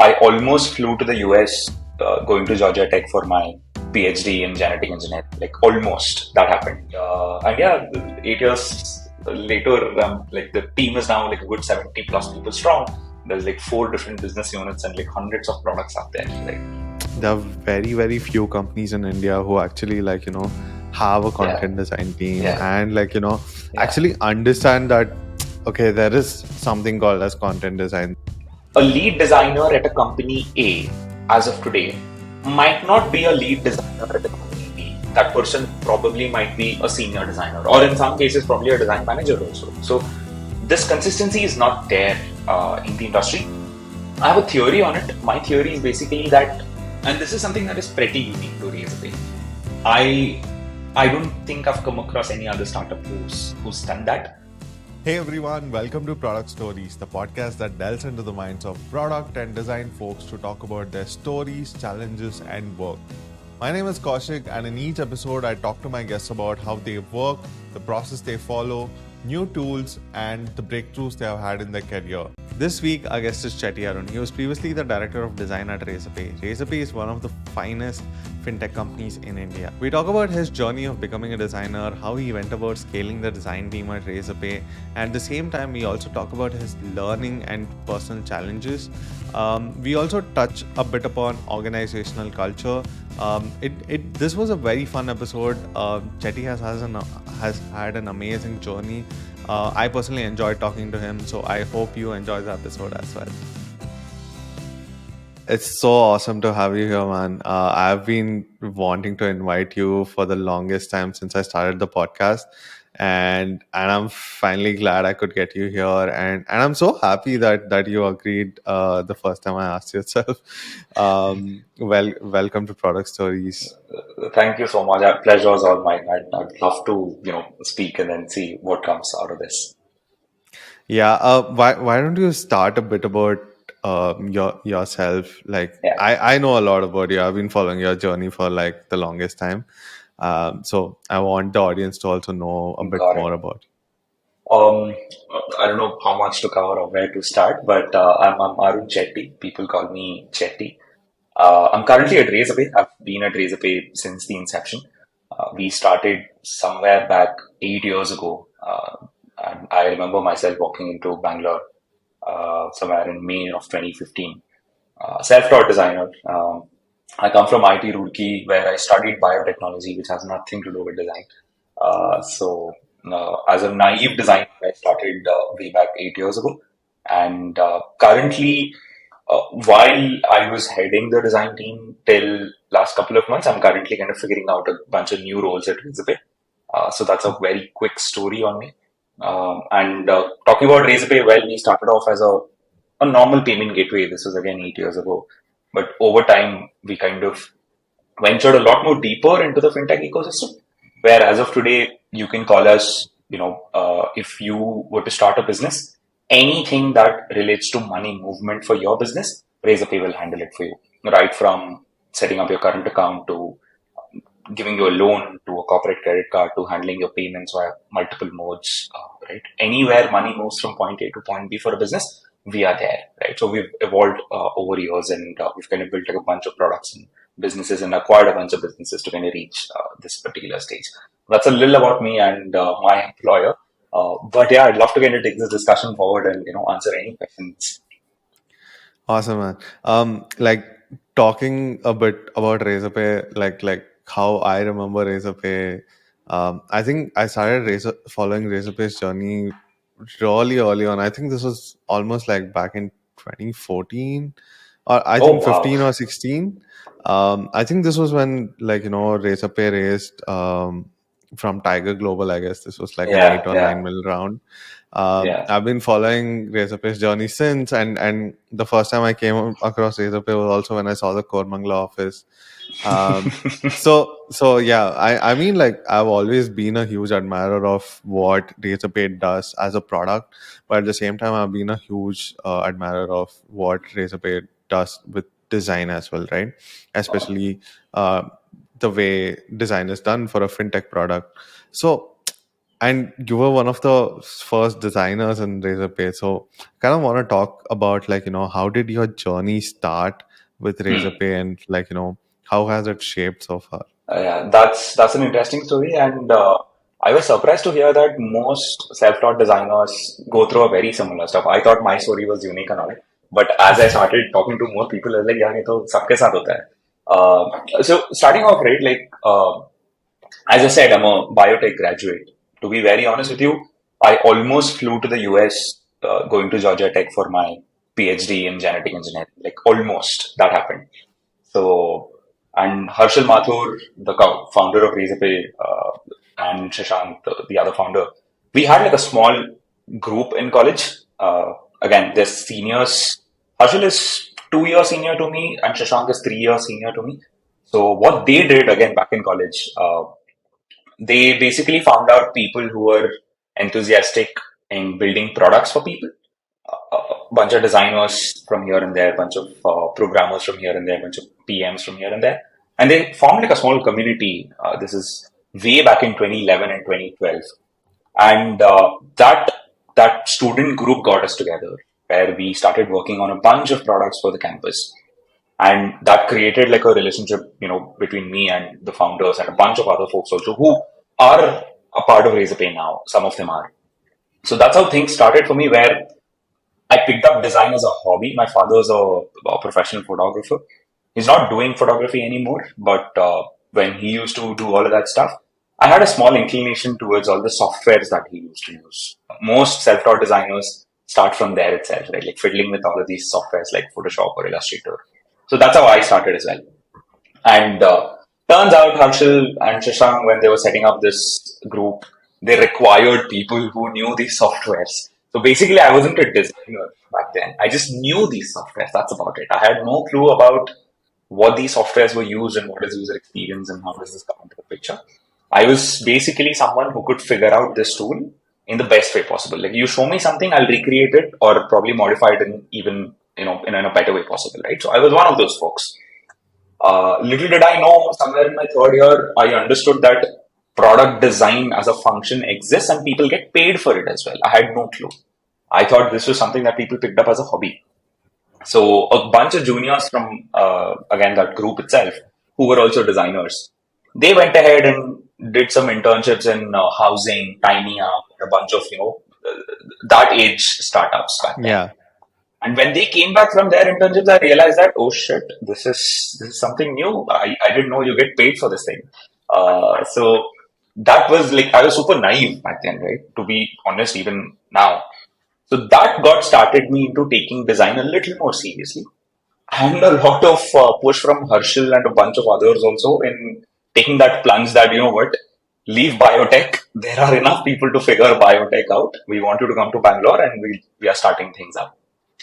I almost flew to the US, going to Georgia Tech for my PhD in genetic engineering. Like almost that happened. And yeah, 8 years later, like the team is now like a good 70 plus people strong. There's like 4 different business units and like hundreds of products out there. Like There are very few companies in India who actually have a yeah, content design team yeah, and yeah. actually understand that okay, there is something called as content design. A lead designer at a company A, as of today, might not be a lead designer at a company B. That person probably might be a senior designer, or in some cases, probably a design manager also. So, this consistency is not there in the industry. I have a theory on it. My theory is basically that, and this is something that is pretty unique to Razorpay. I I don't think I've come across any other startup who's done that. Hey everyone, welcome to Product Stories, the podcast that delves into the minds of product and design folks to talk about their stories, challenges, and work. My name is Kaushik, and in each episode, I talk to my guests about how they work, the process they follow, new tools, and the breakthroughs they have had in their career. This week, our guest is Chetty Arun. He was previously the director of design at Razorpay. Razorpay is one of the finest fintech companies in India. We talk about his journey of becoming a designer, how he went about scaling the design team at Razorpay, and at the same time, we also talk about his learning and personal challenges. We also touch a bit upon organizational culture. This was a very fun episode. Chetty has had an amazing journey. I personally enjoyed talking to him, so I hope you enjoy the episode as well. It's so awesome to have you here, man. I've been wanting to invite you for the longest time since I started the podcast, and I'm finally glad I could get you here. And I'm so happy that you agreed the first time I asked yourself. Welcome to Product Stories. Thank you so much. Pleasure is all mine. I'd love to, speak and then see what comes out of this. Yeah. Why don't you start a bit about yourself? Like Yeah, I know a lot about you. I've been following your journey for like the longest time. So I want the audience to also know a bit got it. more about Um, I don't know how much to cover or where to start, but I'm Arun Chetty. People call me Chetty. I'm currently at Razorpay. I've been at Razorpay since the inception. We started somewhere back 8 years ago. And I remember myself walking into Bangalore somewhere in May of 2015. Self-taught designer. I come from IT Roorkee, where I studied biotechnology, which has nothing to do with design. As a naive designer, I started way back 8 years ago. And currently, while I was heading the design team till last couple of months, I'm currently kind of figuring out a bunch of new roles at Razorpay. So that's a very quick story on me. And talking about Razorpay, well, we started off as a normal payment gateway. This was again 8 years ago. But over time, we kind of ventured a lot more deeper into the fintech ecosystem, where as of today, you can call us, if you were to start a business, anything that relates to money movement for your business, Razorpay will handle it for you. Right from setting up your current account to giving you a loan to a corporate credit card to handling your payments via multiple modes, right? Anywhere money moves from point A to point B for a business, we are there, right? So we've evolved over years and we've kind of built like a bunch of products and businesses and acquired a bunch of businesses to kind of reach this particular stage. That's a little about me and my employer. But yeah, I'd love to kind of take this discussion forward and, answer any questions. awesome, man. Like talking a bit about Razorpay, like how I remember Razorpay. I think I started following Razorpay's journey really early on. I think this was almost like back in 2014, or I Oh, think wow. 15 or 16. I think this was when Razorpay raised from Tiger Global. I guess this was like an Yeah, 8 or 9 mil round. yeah. I've been following Razorpay's journey since, and the first time I came across Razorpay was also when I saw the Kormangla office. Um, so yeah, I mean, like I've always been a huge admirer of what Razorpay does as a product, but at the same time, I've been a huge admirer of what Razorpay does with design as well, right? Especially the way design is done for a fintech product. So And you were one of the first designers in Razorpay. So kind of want to talk about like, how did your journey start with Hmm. Razorpay and like, how has it shaped so far? Yeah, that's an interesting story, and I was surprised to hear that most self-taught designers go through a very similar stuff. I thought my story was unique and all, but as I started talking to more people, I was like, "Yeah, ये तो सबके साथ होता है." So starting off, right, like as I said, I'm a biotech graduate. To be very honest with you, I almost flew to the US, going to Georgia Tech for my PhD in genetic engineering. Like almost that happened. So, and Harshal Mathur, the founder of Razorpay, and Shashank, the other founder, we had like a small group in college. Again, there's seniors. Harshal is 2 years senior to me, and Shashank is 3 years senior to me. So, what they did again back in college, they basically found out people who were enthusiastic in building products for people, a bunch of designers from here and there, a bunch of programmers from here and there, a bunch of PMs from here and there. And they formed like a small community. This is way back in 2011 and 2012. And that student group got us together where we started working on a bunch of products for the campus. And that created like a relationship, between me and the founders and a bunch of other folks also who are a part of Razorpay now. Some of them are. So that's how things started for me, where I picked up design as a hobby. My father's a professional photographer. He's not doing photography anymore, but when he used to do all of that stuff, I had a small inclination towards all the softwares that he used to use. Most self-taught designers start from there itself, right? Like fiddling with all of these softwares like Photoshop or Illustrator. So that's how I started as well. And turns out Harshal and Shashank, when they were setting up this group, they required people who knew these softwares. So basically, I wasn't a designer back then. I just knew these softwares. That's about it. I had no clue about what these softwares were used and what is user experience and how does this come into the picture. I was basically someone who could figure out this tool in the best way possible. Like you show me something, I'll recreate it or probably modify it in even in a better way possible, right? So I was one of those folks. Little did I know, somewhere in my third year, I understood that product design as a function exists and people get paid for it as well. I had no clue. I thought this was something that people picked up as a hobby. So a bunch of juniors from, again, that group itself, who were also designers, they went ahead and did some internships in housing, tiny up, a bunch of, that age startups back then. Yeah. And when they came back from their internships, I realized that, oh shit, this is something new. I didn't know you get paid for this thing. So that was like, I was super naive back then, right? To be honest, even now. So that got started me into taking design a little more seriously. And a lot of push from Herschel and a bunch of others also in taking that plunge that, you know what, leave biotech. There are enough people to figure biotech out. We want you to come to Bangalore and we are starting things up.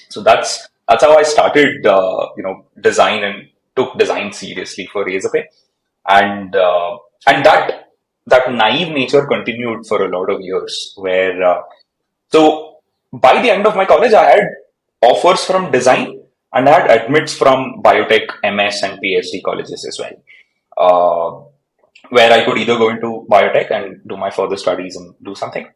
So that's how I started, design and took design seriously for Razorpay, and that naive nature continued for a lot of years. Where so by the end of my college, I had offers from design and I had admits from biotech, MS, and PhD colleges as well. Where I could either go into biotech and do my further studies and do something,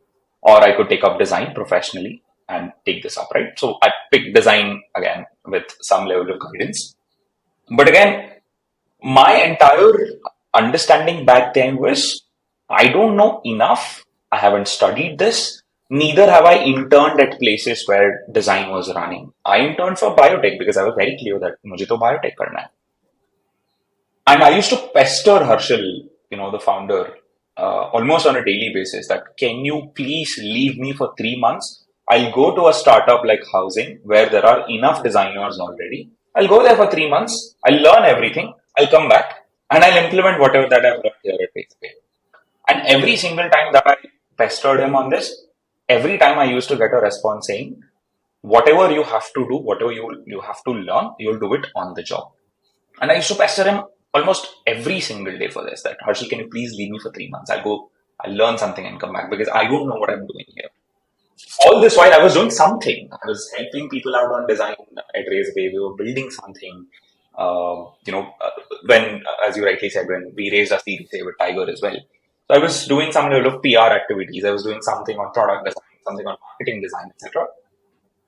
or I could take up design professionally and take this up, right? So I picked design again with some level of guidance. But again, my entire understanding back then was I don't know enough. I haven't studied this. Neither have I interned at places where design was running. I interned for biotech because I was very clear that मुझे तो biotech करना है. And I used to pester Harshal, the founder, almost on a daily basis that can you please leave me for 3 months? I'll go to a startup like housing where there are enough designers already. I'll go there for 3 months. I'll learn everything. I'll come back and I'll implement whatever that I've learned here at Razorpay. And every single time that I pestered him on this, every time I used to get a response saying, whatever you have to do, whatever you have to learn, you'll do it on the job. And I used to pester him almost every single day for this, that Harshal, can you please leave me for 3 months? I'll learn something and come back because I don't know what I'm doing here. All this while I was doing something. I was helping people out on design at Razorpay. We were building something. When, as you rightly said, when we raised our Series A with Tiger as well. So I was doing some level of PR activities. I was doing something on product design, something on marketing design, etc.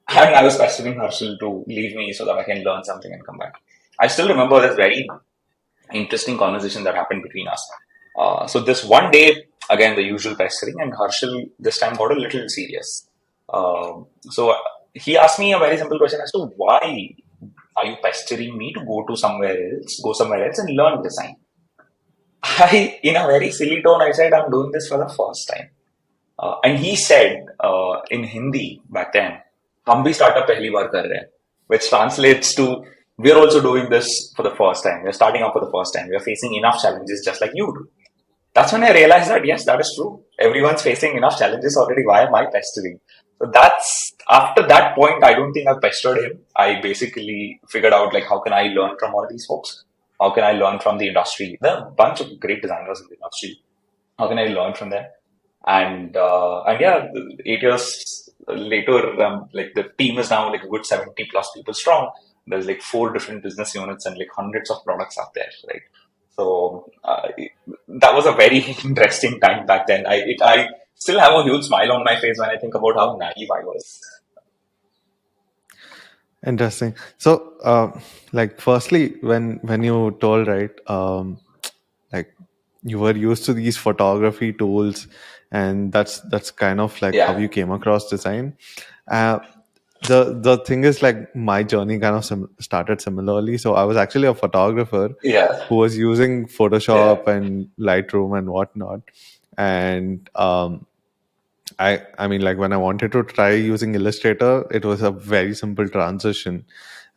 And I was pestering Harshal to leave me so that I can learn something and come back. I still remember this very interesting conversation that happened between us. So this one day, again, the usual pestering, and Harshal this time got a little serious. So he asked me a very simple question as to why are you pestering me to go somewhere else and learn design? In a very silly tone, I said, I'm doing this for the first time. And he said in Hindi back then, हम भी startup पहली बार कर रहे हैं, which translates to we're also doing this for the first time. We're starting up for the first time. We're facing enough challenges just like you do. That's when I realized that yes, that is true. Everyone's facing enough challenges already. Why am I pestering? So that's after that point, I don't think I pestered him. I basically figured out like how can I learn from all these folks? How can I learn from the industry? There are a bunch of great designers in the industry. How can I learn from them? And yeah, 8 years later, like the team is now like a good 70 plus people strong. There's like 4 different business units and like hundreds of products out there, right? So that was a very interesting time back then. I still have a huge smile on my face when I think about how naive I was. Interesting. So, like, firstly, when you told, right, like you were used to these photography tools, and that's kind of like how Yeah, you came across design. Uh, the thing is, like, my journey kind of started similarly. So I was actually a photographer yeah, who was using yeah, Photoshop and Lightroom and whatnot, and I mean, like when I wanted to try using Illustrator, it was a very simple transition,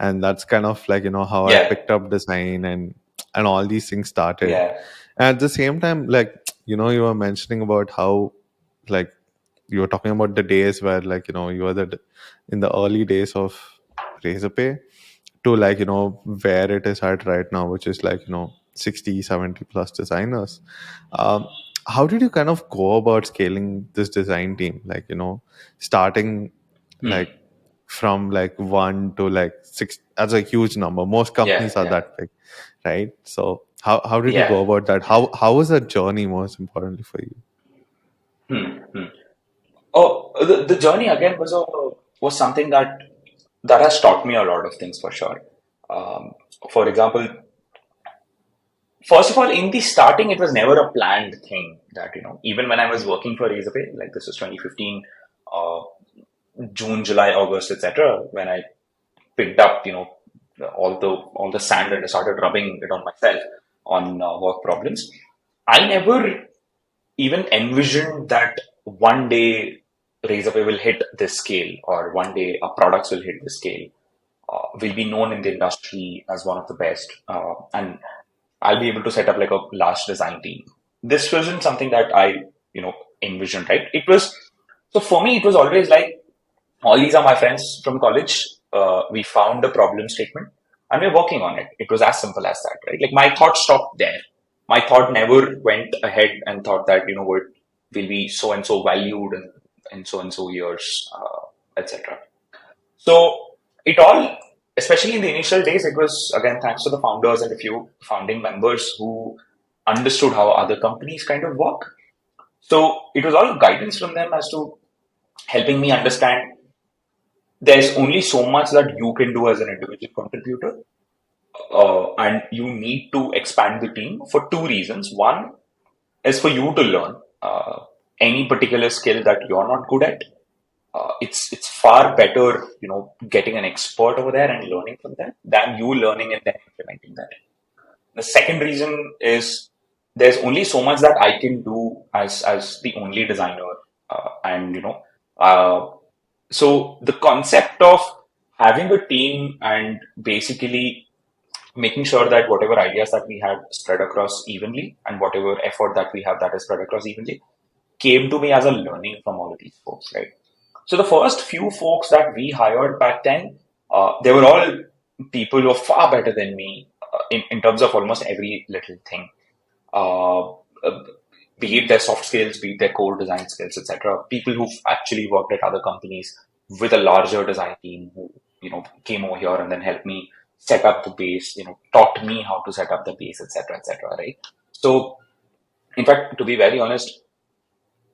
and that's kind of like how I yeah, picked up design and all these things started. yeah, And at the same time, like you were mentioning about how like you were talking about the days where like you were in the early days of Razorpay to like where it is at right now, which is like 60, 70 plus designers. um, how did you kind of go about scaling this design team, like starting like hmm, from like 1 to like 6? That's a huge number. Most yeah, companies are yeah, that big, right? So how did you yeah. go about that? How was that journey, most importantly, for you? Hmm, hmm. Oh, the journey again was something that has taught me a lot of things for sure. Um, for example, first of all, in the starting, it was never a planned thing that, even when I was working for Razorpay, like this was 2015, uh, June, July, August, etc., when I picked up, all the sand and I started rubbing it on myself on work problems. I never even envisioned that one day Razorpay will hit this scale, or one day our products will hit this scale, will be known in the industry as one of the best, and I'll be able to set up like a large design team. This wasn't something that I, envisioned, right? It was, so for me, it was always like, all these are my friends from college. We found a problem statement and we're working on it. It was as simple as that, right? Like my thought stopped there. My thought never went ahead and thought that, what will be so and so valued in so and so years, etc. So it all, especially in the initial days, it was again thanks to the founders and a few founding members who understood how other companies kind of work. So it was all guidance from them as to helping me understand there's only so much that you can do as an individual contributor, and you need to expand the team for two reasons. One is for you to learn any particular skill that you're not good at. It's far better, getting an expert over there and learning from them than you learning and then implementing that. The second reason is there's only so much that I can do as the only designer, and uh, so the concept of having a team and basically making sure that whatever ideas that we had spread across evenly and whatever effort that we have that is spread across evenly came to me as a learning from all of these folks, right? So the first few folks that we hired back then, they were all people who were far better than me in terms of almost every little thing. Uh, uh, be it their soft skills, be it their core design skills, etc. People who've actually worked at other companies with a larger design team who, came over here and then helped me set up the base, taught me how to set up the base, etc., etc. Right? So In fact, to be very honest,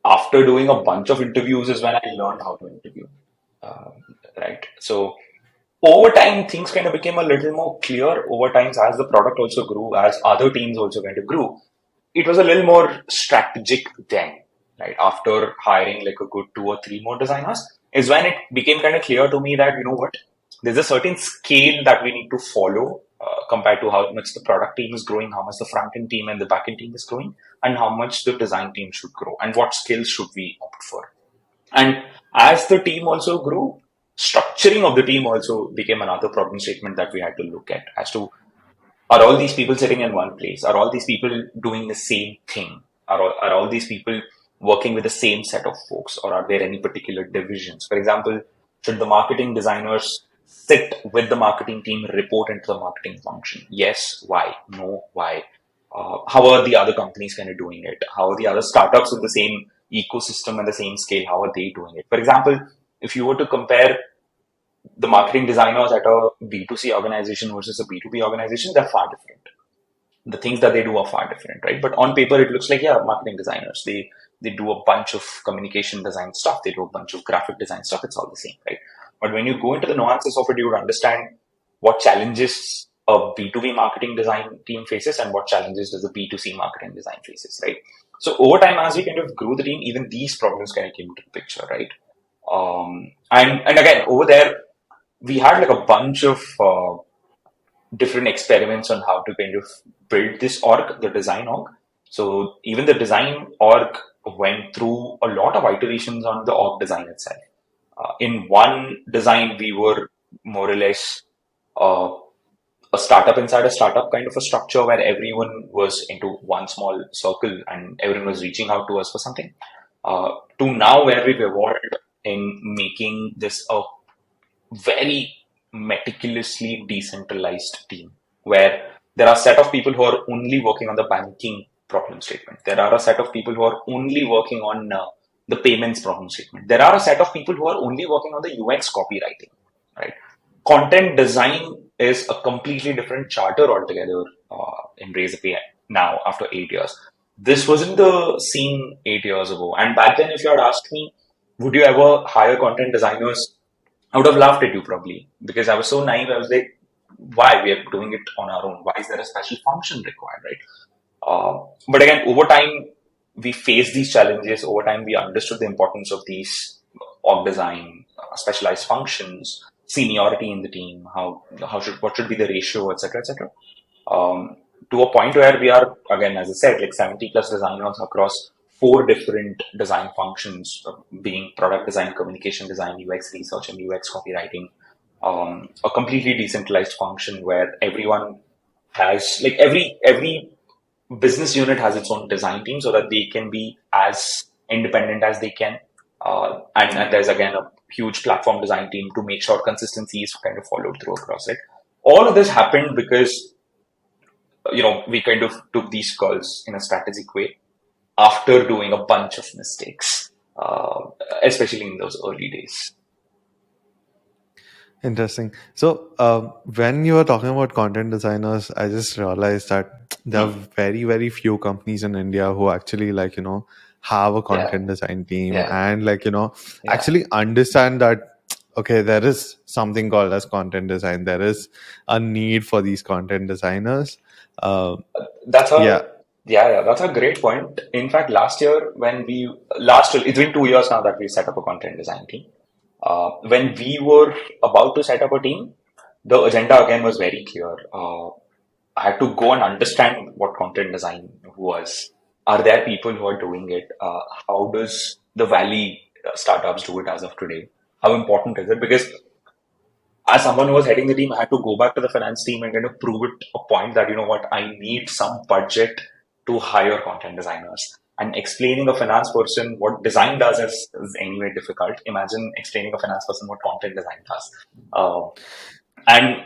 after doing a bunch of interviews is when I learned how to interview. Um, right. So over time, things kind of became a little more clear over time as the product also grew, as other teams also kind of grew. It was a little more strategic then, right? After hiring like a good two or three more designers, is when it became kind of clear to me that, you know what, there's a certain scale that we need to follow compared to how much the product team is growing, how much the front end team and the back end team is growing, and how much the design team should grow, and what skills should we opt for. And as the team also grew, structuring of the team also became another problem statement that we had to look at as to, are all these people sitting in one place? Are all these people doing the same thing? Are all these people working with the same set of folks, or are there any particular divisions? For example, should the marketing designers sit with the marketing team, report into the marketing function? Yes. Why? No. Why? How are the other companies kind of doing it? How are the other startups with the same ecosystem and the same scale? How are they doing it? For example, if you were to compare the marketing designers at a B2C organization versus a B2B organization, they're far different. The things that they do are far different, right? But on paper, it looks like, yeah, marketing designers. They do a bunch of communication design stuff. They do a bunch of graphic design stuff. It's all the same, right? But when you go into the nuances of it, you would understand what challenges a B2B marketing design team faces and what challenges does a B2C marketing design faces, right? So over time, as we kind of grew the team, even these problems kind of came into the picture, right? And again, over there, we had like a bunch of different experiments on how to kind of build this org, the design org. So even the design org went through a lot of iterations on the org design itself. In one design, we were more or less uh, a startup inside a startup kind of a structure where everyone was into one small circle and everyone was reaching out to us for something. To now where we've evolved in making this a very meticulously decentralized team where there are a set of people who are only working on the banking problem statement. There are a set of people who are only working on the payments problem statement. There are a set of people who are only working on the UX copywriting, right? Content design is a completely different charter altogether in Razorpay now after 8 years. This wasn't the scene 8 years ago. And back then, if you had asked me, would you ever hire content designers? I would have laughed at you probably because I was so naive. I was like, why? We are doing it on our own. Why is there a special function required, right? But again, over time, we faced these challenges. Over time, we understood the importance of these org design, specialized functions, seniority in the team, what should be the ratio, etc., etc. To a point where we are, again, as I said, like 70 plus designers across four different design functions, being product design, communication design, UX research, and UX copywriting. A completely decentralized function where everyone has, like, every business unit has its own design team so that they can be as independent as they can. And there's again a huge platform design team to make sure consistency is kind of followed through across it. All of this happened because, we kind of took these calls in a strategic way after doing a bunch of mistakes, especially in those early days. Interesting. So, when you were talking about content designers, I just realized that there are very, very few companies in India who actually, have a Yeah, content design team yeah, and, yeah. actually understand that, okay, there is something called as content design. There is a need for these content designers. Uh, That's yeah. a yeah, that's a great point. In fact, it's been 2 years now that we set up a content design team. When we were about to set up a team, the agenda again was very clear. I had to go and understand what content design was. Are there people who are doing it? How does the Valley startups do it as of today? How important is it? Because as someone who was heading the team, I had to go back to the finance team and kind of prove it a point that, you know what, I need some budget to hire content designers. And explaining a finance person what design does is anyway difficult. Imagine explaining a finance person what content design does. And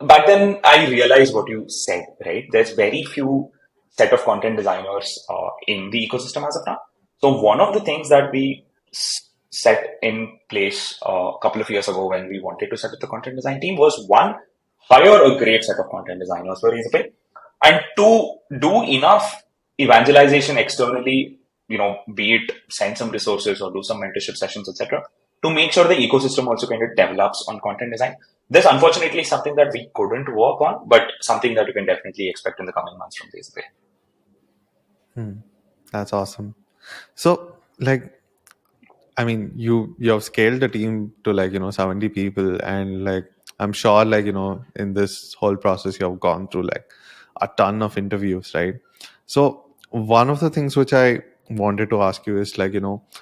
back then, I realized what you said, right? There's very few set of content designers in the ecosystem as of now. So one of the things that we set in place a couple of years ago when we wanted to set up the content design team was one, hire a great set of content designers for Razorpay, and two, do enough evangelization externally, be it send some resources or do some mentorship sessions, etc., to make sure the ecosystem also kind of develops on content design. This, unfortunately, is something that we couldn't work on, but something that you can definitely expect in the coming months from Razorpay. That's awesome. So, like, I mean, you have scaled the team to, like, 70 people, and like I'm sure, like, in this whole process you have gone through like a ton of interviews, right? So one of the things which I wanted to ask you is, like,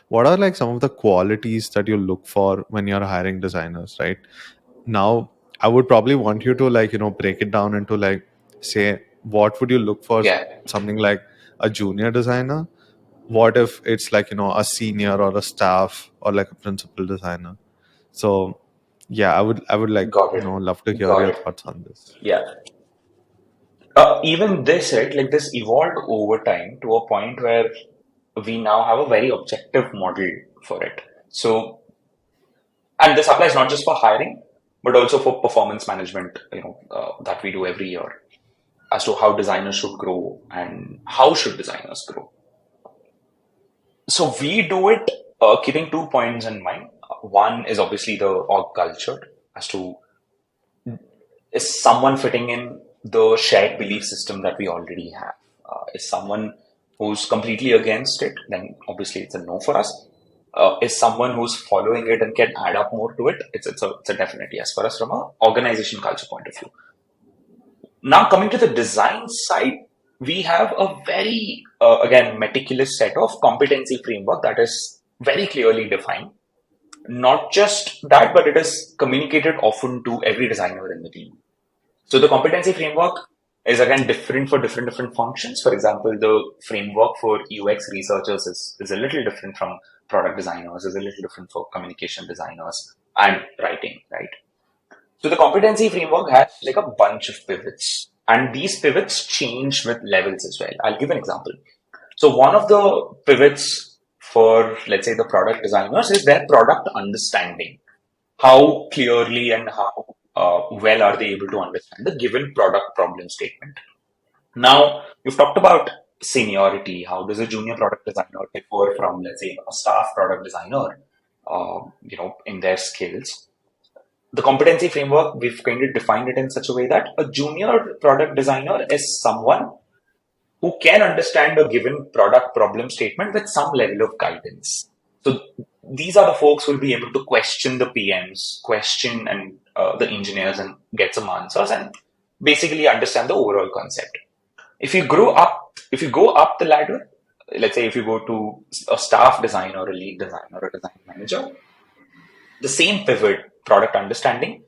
what are like some of the qualities that you look for when you're hiring designers, right? Now I would probably want you to, like, break it down into, like, say, what would you look for Yeah, something like a junior designer, what if it's like, a senior or a staff or like a principal designer. So yeah, I would like, got it. love to hear Got your it. thoughts on this. Yeah. Even this, right, like this evolved over time to a point where we now have a very objective model for it. So, and this applies not just for hiring, but also for performance management, that we do every year as to how designers should grow and how should designers grow. So we do it keeping 2 points in mind. One is obviously the org culture as to is someone fitting in the shared belief system that we already have. Is someone who's completely against it, then obviously it's a no for us. Is someone who's following it and can add up more to it, it's a definite yes for us from a organization culture point of view. Now coming to the design side, we have a very, again, meticulous set of competency framework that is very clearly defined. Not just that, but it is communicated often to every designer in the team. So the competency framework is again different for different functions. For example, the framework for UX researchers is a little different from product designers, is a little different for communication designers and writing, right? So the competency framework has like a bunch of pivots, and these pivots change with levels as well. I'll give an example. So one of the pivots for, let's say, the product designers is their product understanding. How clearly and how well are they able to understand the given product problem statement? Now, you've talked about seniority. How does a junior product designer differ from, let's say, a staff product designer, in their skills? The competency framework, we've kind of defined it in such a way that a junior product designer is someone who can understand a given product problem statement with some level of guidance. So these are the folks who will be able to question the PMs, question and the engineers and get some answers and basically understand the overall concept. If you go up the ladder, let's say if you go to a staff designer or a lead designer or a design manager, the same pivot, product understanding,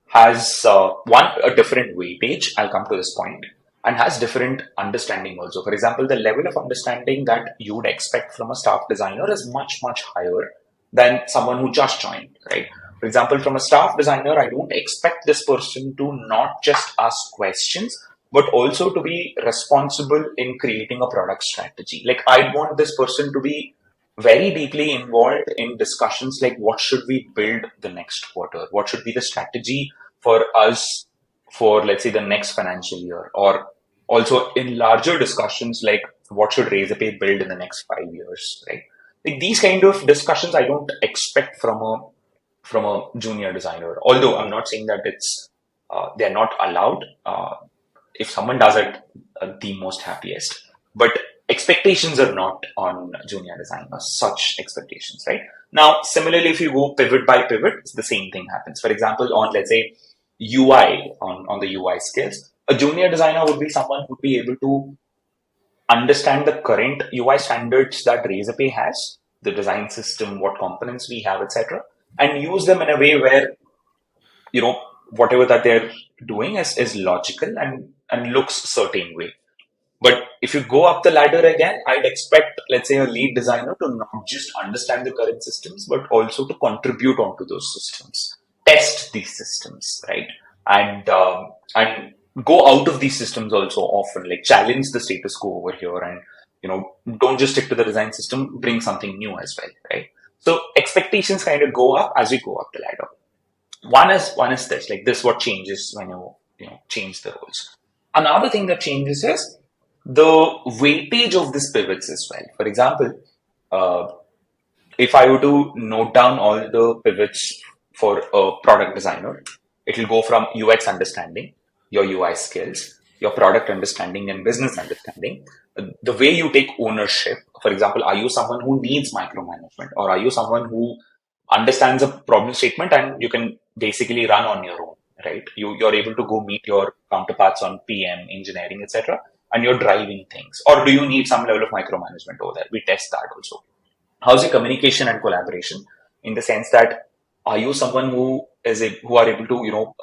has a different weightage. I'll come to this point, and has different understanding also. For example, the level of understanding that you would expect from a staff designer is much, much higher than someone who just joined, right? For example, from a staff designer, I don't expect this person to not just ask questions, but also to be responsible in creating a product strategy. Like, I want this person to be very deeply involved in discussions like what should we build the next quarter? What should be the strategy for us for, let's say, the next financial year? Or also in larger discussions like what should Razorpay build in the next 5 years, right? Like these kind of discussions I don't expect from a junior designer. Although I'm not saying that they're not allowed. If someone does it, the most happiest. But expectations are not on junior designers, such expectations, right? Now, similarly, if you go pivot by pivot, the same thing happens. For example, on, let's say, UI, on the UI skills, a junior designer would be someone who would be able to understand the current UI standards that Razorpay has, the design system, what components we have, etc., and use them in a way where, whatever that they're doing is logical and looks a certain way. But if you go up the ladder again, I'd expect, let's say, a lead designer to not just understand the current systems, but also to contribute onto those systems, test these systems, right? And go out of these systems also often, like challenge the status quo over here, and don't just stick to the design system, bring something new as well, right? So expectations kind of go up as you go up the ladder. One is this, like this what changes when you change the roles. Another thing that changes is the weightage of these pivots as well. For example, uh, if I were to note down all the pivots for a product designer, it will go from UX understanding, your UI skills, your product understanding and business understanding, the way you take ownership. For example, are you someone who needs micromanagement, or are you someone who understands a problem statement and you can basically run on your own, right? You're able to go meet your counterparts on PM, engineering, etc., and you're driving things. Or do you need some level of micromanagement over there? We test that also. How's your communication and collaboration, in the sense that are you someone who are able to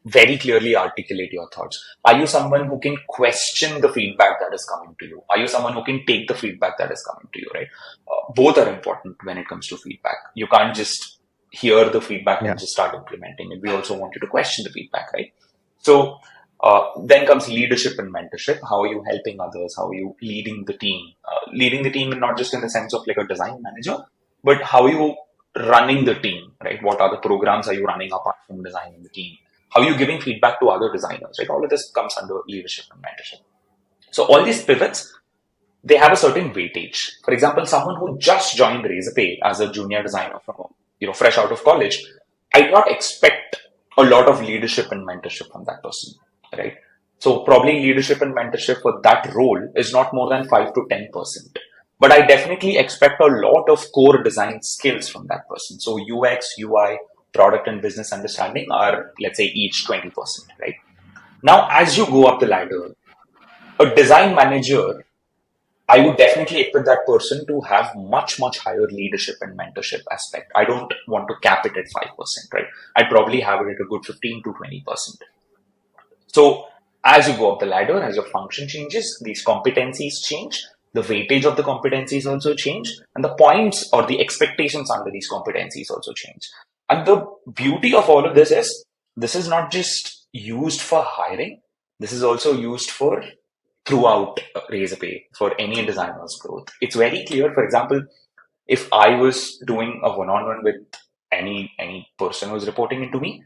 very clearly articulate your thoughts? Are you someone who can question the feedback that is coming to you? Are you someone who can take the feedback that is coming to you, right? Both are important when it comes to feedback. You can't just hear the feedback and Yeah. just start implementing it. We also want you to question the feedback, right? So then comes leadership and mentorship. How are you helping others? How are you leading the team? Leading the team, not just in the sense of like a design manager, but how are you running the team, right? What are the programs are you running apart from designing the team? How are you giving feedback to other designers, right? All of this comes under leadership and mentorship. So all these pivots, they have a certain weightage. For example, someone who just joined Razorpay as a junior designer from fresh out of college, I do not expect a lot of leadership and mentorship from that person, right? So probably leadership and mentorship for that role is not more than 5 to 10%. But I definitely expect a lot of core design skills from that person. So UX, UI, product and business understanding are, let's say, each 20%, right? Now, as you go up the ladder, a design manager, I would definitely expect that person to have much, much higher leadership and mentorship aspect. I don't want to cap it at 5%, right? I'd probably have it at a good 15 to 20%. So as you go up the ladder, as your function changes, these competencies change, the weightage of the competencies also change, and the points or the expectations under these competencies also change. And the beauty of all of this is not just used for hiring, this is also used for throughout Razorpay for any designer's growth. It's very clear. For example, if I was doing a one-on-one with any person who's reporting into me,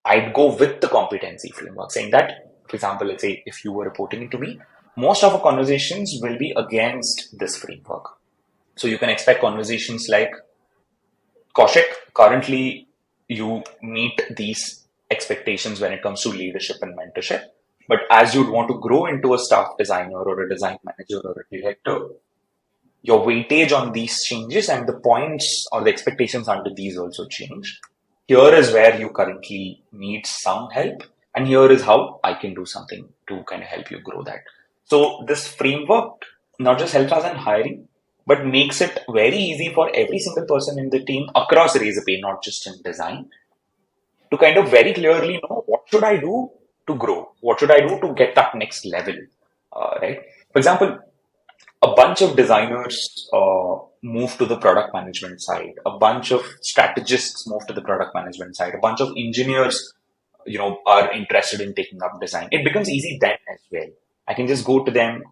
I'd go with the competency framework, saying that, for example, let's say if you were reporting into me, most of our conversations will be against this framework. So you can expect conversations like, Kaushik, currently you meet these expectations when it comes to leadership and mentorship. But as you'd want to grow into a staff designer or a design manager or a director, your weightage on these changes and the points or the expectations under these also change. Here is where you currently need some help, and here is how I can do something to kind of help you grow that. So this framework not just helps us in hiring, but makes it very easy for every single person in the team across Razorpay, not just in design, to kind of very clearly know what should I do to grow, what should I do to get that next level, right? For example, a bunch of designers move to the product management side. A bunch of strategists move to the product management side. A bunch of engineers, are interested in taking up design. It becomes easy then as well. I can just go to them,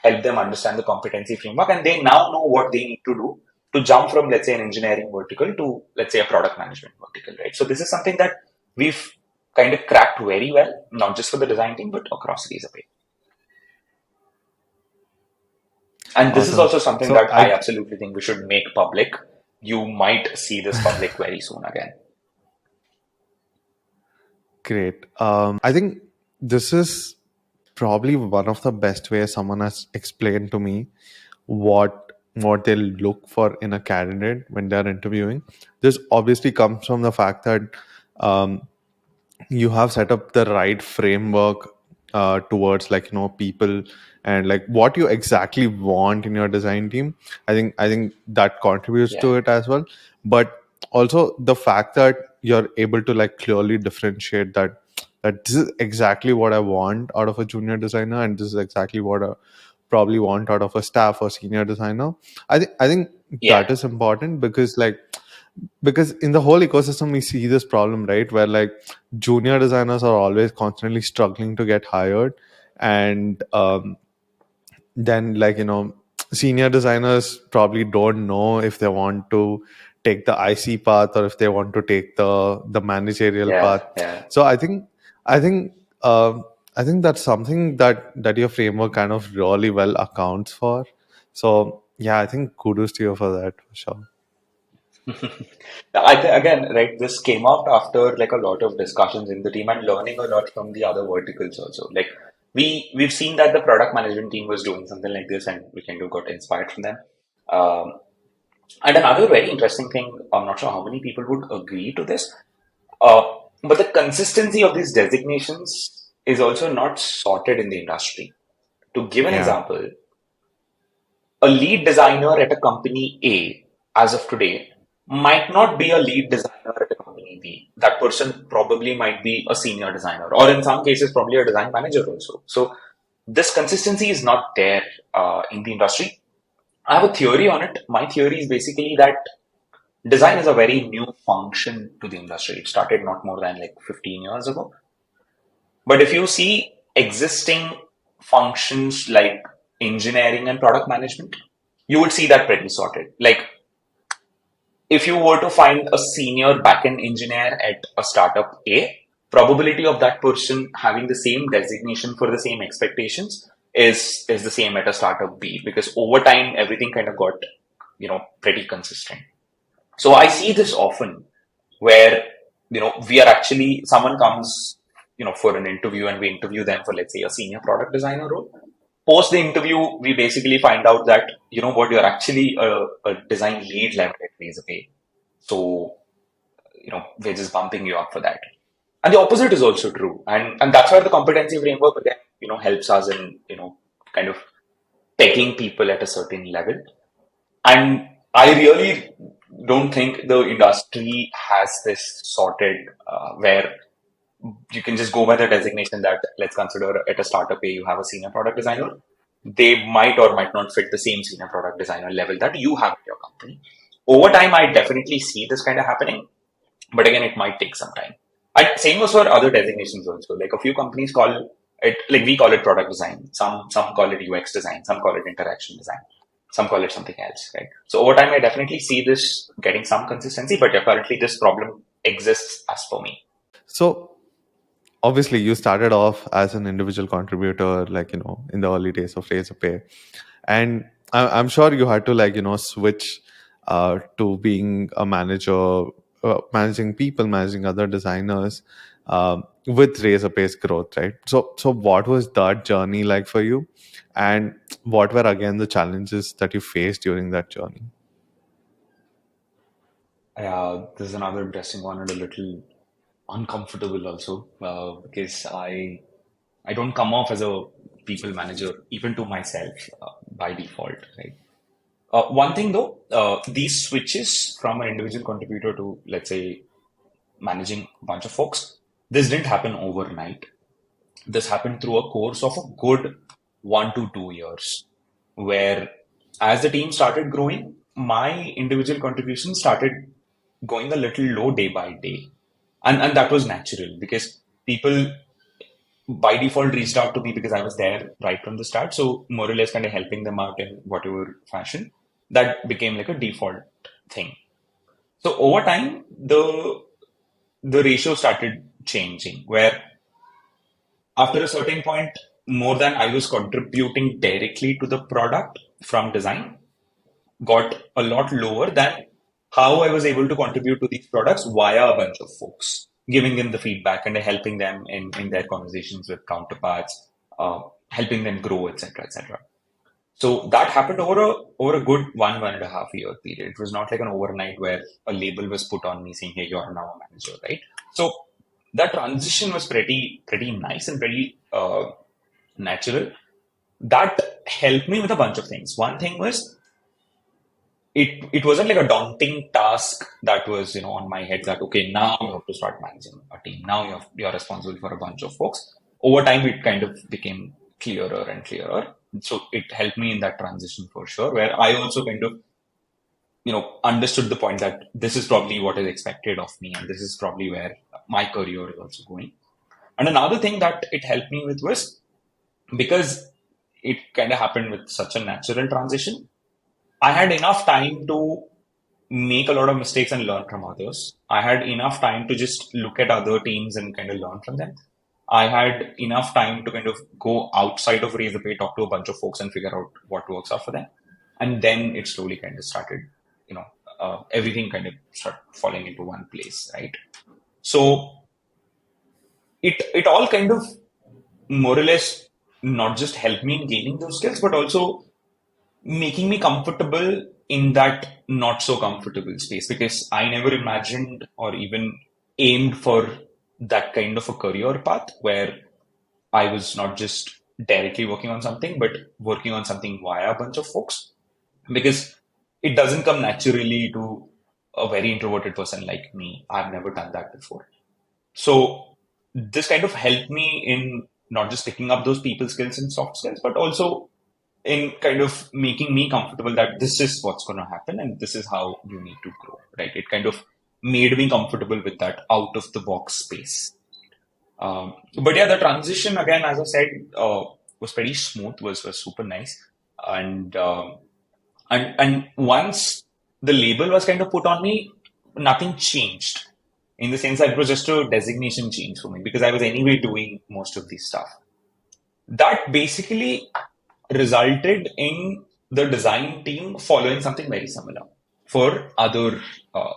help them understand the competency framework, and they now know what they need to do to jump from, let's say, an engineering vertical to, let's say, a product management vertical, right? So this is something that we've kind of cracked very well, not just for the design team, but across Razorpay. And this is Awesome. also something So that I I absolutely think we should make public. You might see this public very soon again. Great. I think this is probably one of the best ways someone has explained to me what they'll look for in a candidate when they're interviewing. This obviously comes from the fact that um, you have set up the right framework towards people and like what you exactly want in your design team. I think that contributes Yeah, to it as well, but also the fact that you're able to like clearly differentiate that this is exactly what I want out of a junior designer and this is exactly what I probably want out of a staff or senior designer. I think yeah, that is important because in the whole ecosystem we see this problem, right, where like junior designers are always constantly struggling to get hired, and then senior designers probably don't know if they want to take the IC path or if they want to take the managerial yeah, path. yeah, So I think I think that's something that your framework kind of really well accounts for. So yeah, I think kudos to you for that for sure. Again, right, this came out after like a lot of discussions in the team and learning a lot from the other verticals also. Like we've seen that the product management team was doing something like this, and we kind of got inspired from them. Um, and another very interesting thing, I'm not sure how many people would agree to this, uh, but the consistency of these designations is also not sorted in the industry. To give an Yeah. example, a lead designer at a company A as of today might not be a lead designer at a company B. That person probably might be a senior designer, or in some cases, probably a design manager also. So, this consistency is not there in the industry. I have a theory on it. My theory is basically that design is a very new function to the industry. It started not more than like 15 years ago. But if you see existing functions like engineering and product management, you would see that pretty sorted. Like if you were to find a senior backend engineer at a startup A, probability of that person having the same designation for the same expectations is the same at a startup B, because over time everything kind of got pretty consistent. So I see this often where we are actually someone comes for an interview and we interview them for, let's say, a senior product designer role. Post the interview, we basically find out that you're actually a design lead level at Razorpay. So we're just bumping you up for that. And the opposite is also true, and that's where the competency framework again helps us in kind of pegging people at a certain level. And I really don't think the industry has this sorted where you can just go by the designation that, let's consider at a startup A, you have a senior product designer. They might or might not fit the same senior product designer level that you have at your company. Over time, I definitely see this kind of happening, but again, it might take some time. And same goes for other designations also. Like a few companies call it, like we call it product design. Some call it UX design. Some call it interaction design. Some call it something else, right? So over time, I definitely see this getting some consistency, but yeah, currently this problem exists as for me. So obviously you started off as an individual contributor, like in the early days of Razorpay, and I'm sure you had to switch to being a manager, managing people, managing other designers, with Razorpay's growth, right? So what was that journey like for you, and what were again the challenges that you faced during that journey? This is another interesting one and a little uncomfortable also, because I don't come off as a people manager even to myself by default, right? One thing though, these switches from an individual contributor to, let's say, managing a bunch of folks, this didn't happen overnight. This happened through a course of a good 1 to 2 years, where as the team started growing, my individual contribution started going a little low day by day. And that was natural because people by default reached out to me because I was there right from the start. So more or less kind of helping them out in whatever fashion. That became like a default thing. So over time, the ratio started changing where after a certain point, more than I was contributing directly to the product from design, got a lot lower than how I was able to contribute to these products via a bunch of folks, giving them the feedback and helping them in their conversations with counterparts, helping them grow, etc., etc. So that happened over a good 1.5 year period. It was not like an overnight where a label was put on me saying, "Hey, you are now a manager," right? So that transition was pretty nice and pretty natural. That helped me with a bunch of things. One thing was it wasn't like a daunting task that was on my head that okay, now you have to start managing a team, now you're responsible for a bunch of folks. Over time it kind of became clearer and clearer, so it helped me in that transition for sure, where I also kind of understood the point that this is probably what is expected of me and this is probably where my career is also going. And another thing that it helped me with was because it kind of happened with such a natural transition, I had enough time to make a lot of mistakes and learn from others. I had enough time to just look at other teams and kind of learn from them. I had enough time to kind of go outside of Razorpay, talk to a bunch of folks and figure out what works out for them. And then it slowly kind of started, you know, everything kind of started falling into one place, right? So it all kind of more or less not just helped me in gaining those skills, but also making me comfortable in that not so comfortable space, because I never imagined or even aimed for that kind of a career path where I was not just directly working on something, but working on something via a bunch of folks, because it doesn't come naturally to a very introverted person like me. I've never done that before. So this kind of helped me in not just picking up those people skills and soft skills, but also in kind of making me comfortable that this is what's going to happen and this is how you need to grow, right? It kind of made me comfortable with that out of the box space. But yeah, the transition again, as I said, was pretty smooth, was super nice, and and once the label was kind of put on me, nothing changed in the sense that it was just a designation change for me because I was anyway doing most of this stuff. That basically resulted in the design team following something very similar for other uh,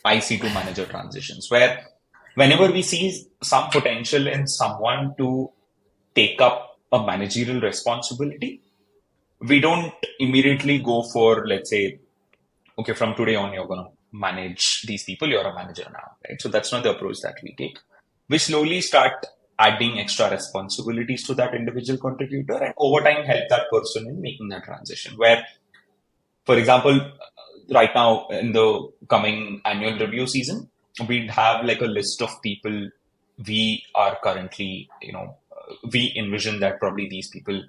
IC2 manager transitions, where whenever we see some potential in someone to take up a managerial responsibility, we don't immediately go for, let's say, okay, from today on, you're going to manage these people, you're a manager now, right? So that's not the approach that we take. We slowly start adding extra responsibilities to that individual contributor and over time help that person in making that transition. Where, for example, right now in the coming annual review season, we'd have like a list of people we are currently, we envision that probably these people